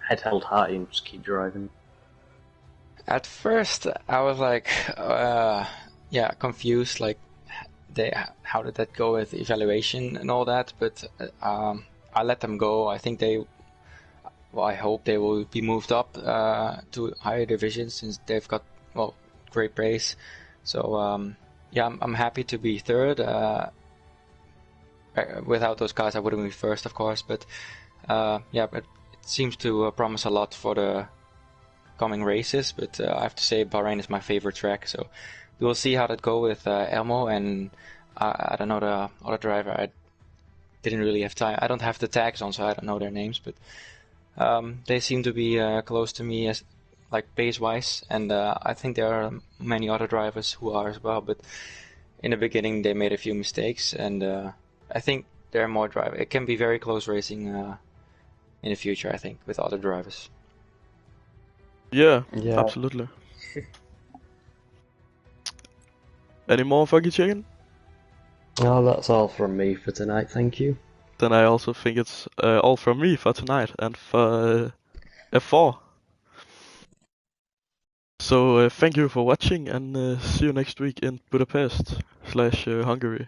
head held high and just keep driving? At first, I was like, yeah, confused. Like, how did that go with evaluation and all that? But I let them go. I think I hope they will be moved up to higher divisions, since they've got great pace. So yeah, I'm happy to be third. Without those guys, I wouldn't be first, of course. But yeah, but it seems to promise a lot for the coming races. But I have to say, Bahrain is my favorite track. So we will see how that go with Elmo, and I don't know the other driver. I didn't really have time. I don't have the tags on, so I don't know their names. But they seem to be close to me as like pace-wise, and I think there are many other drivers who are as well. But in the beginning, they made a few mistakes, and I think there are more drivers. It can be very close racing in the future, I think, with other drivers. Yeah, Yeah. absolutely. Any more, Funky Chicken? Well, that's all from me for tonight. Thank you. Then I also think it's all from me for tonight and for F4. So thank you for watching, and see you next week in Budapest / Hungary.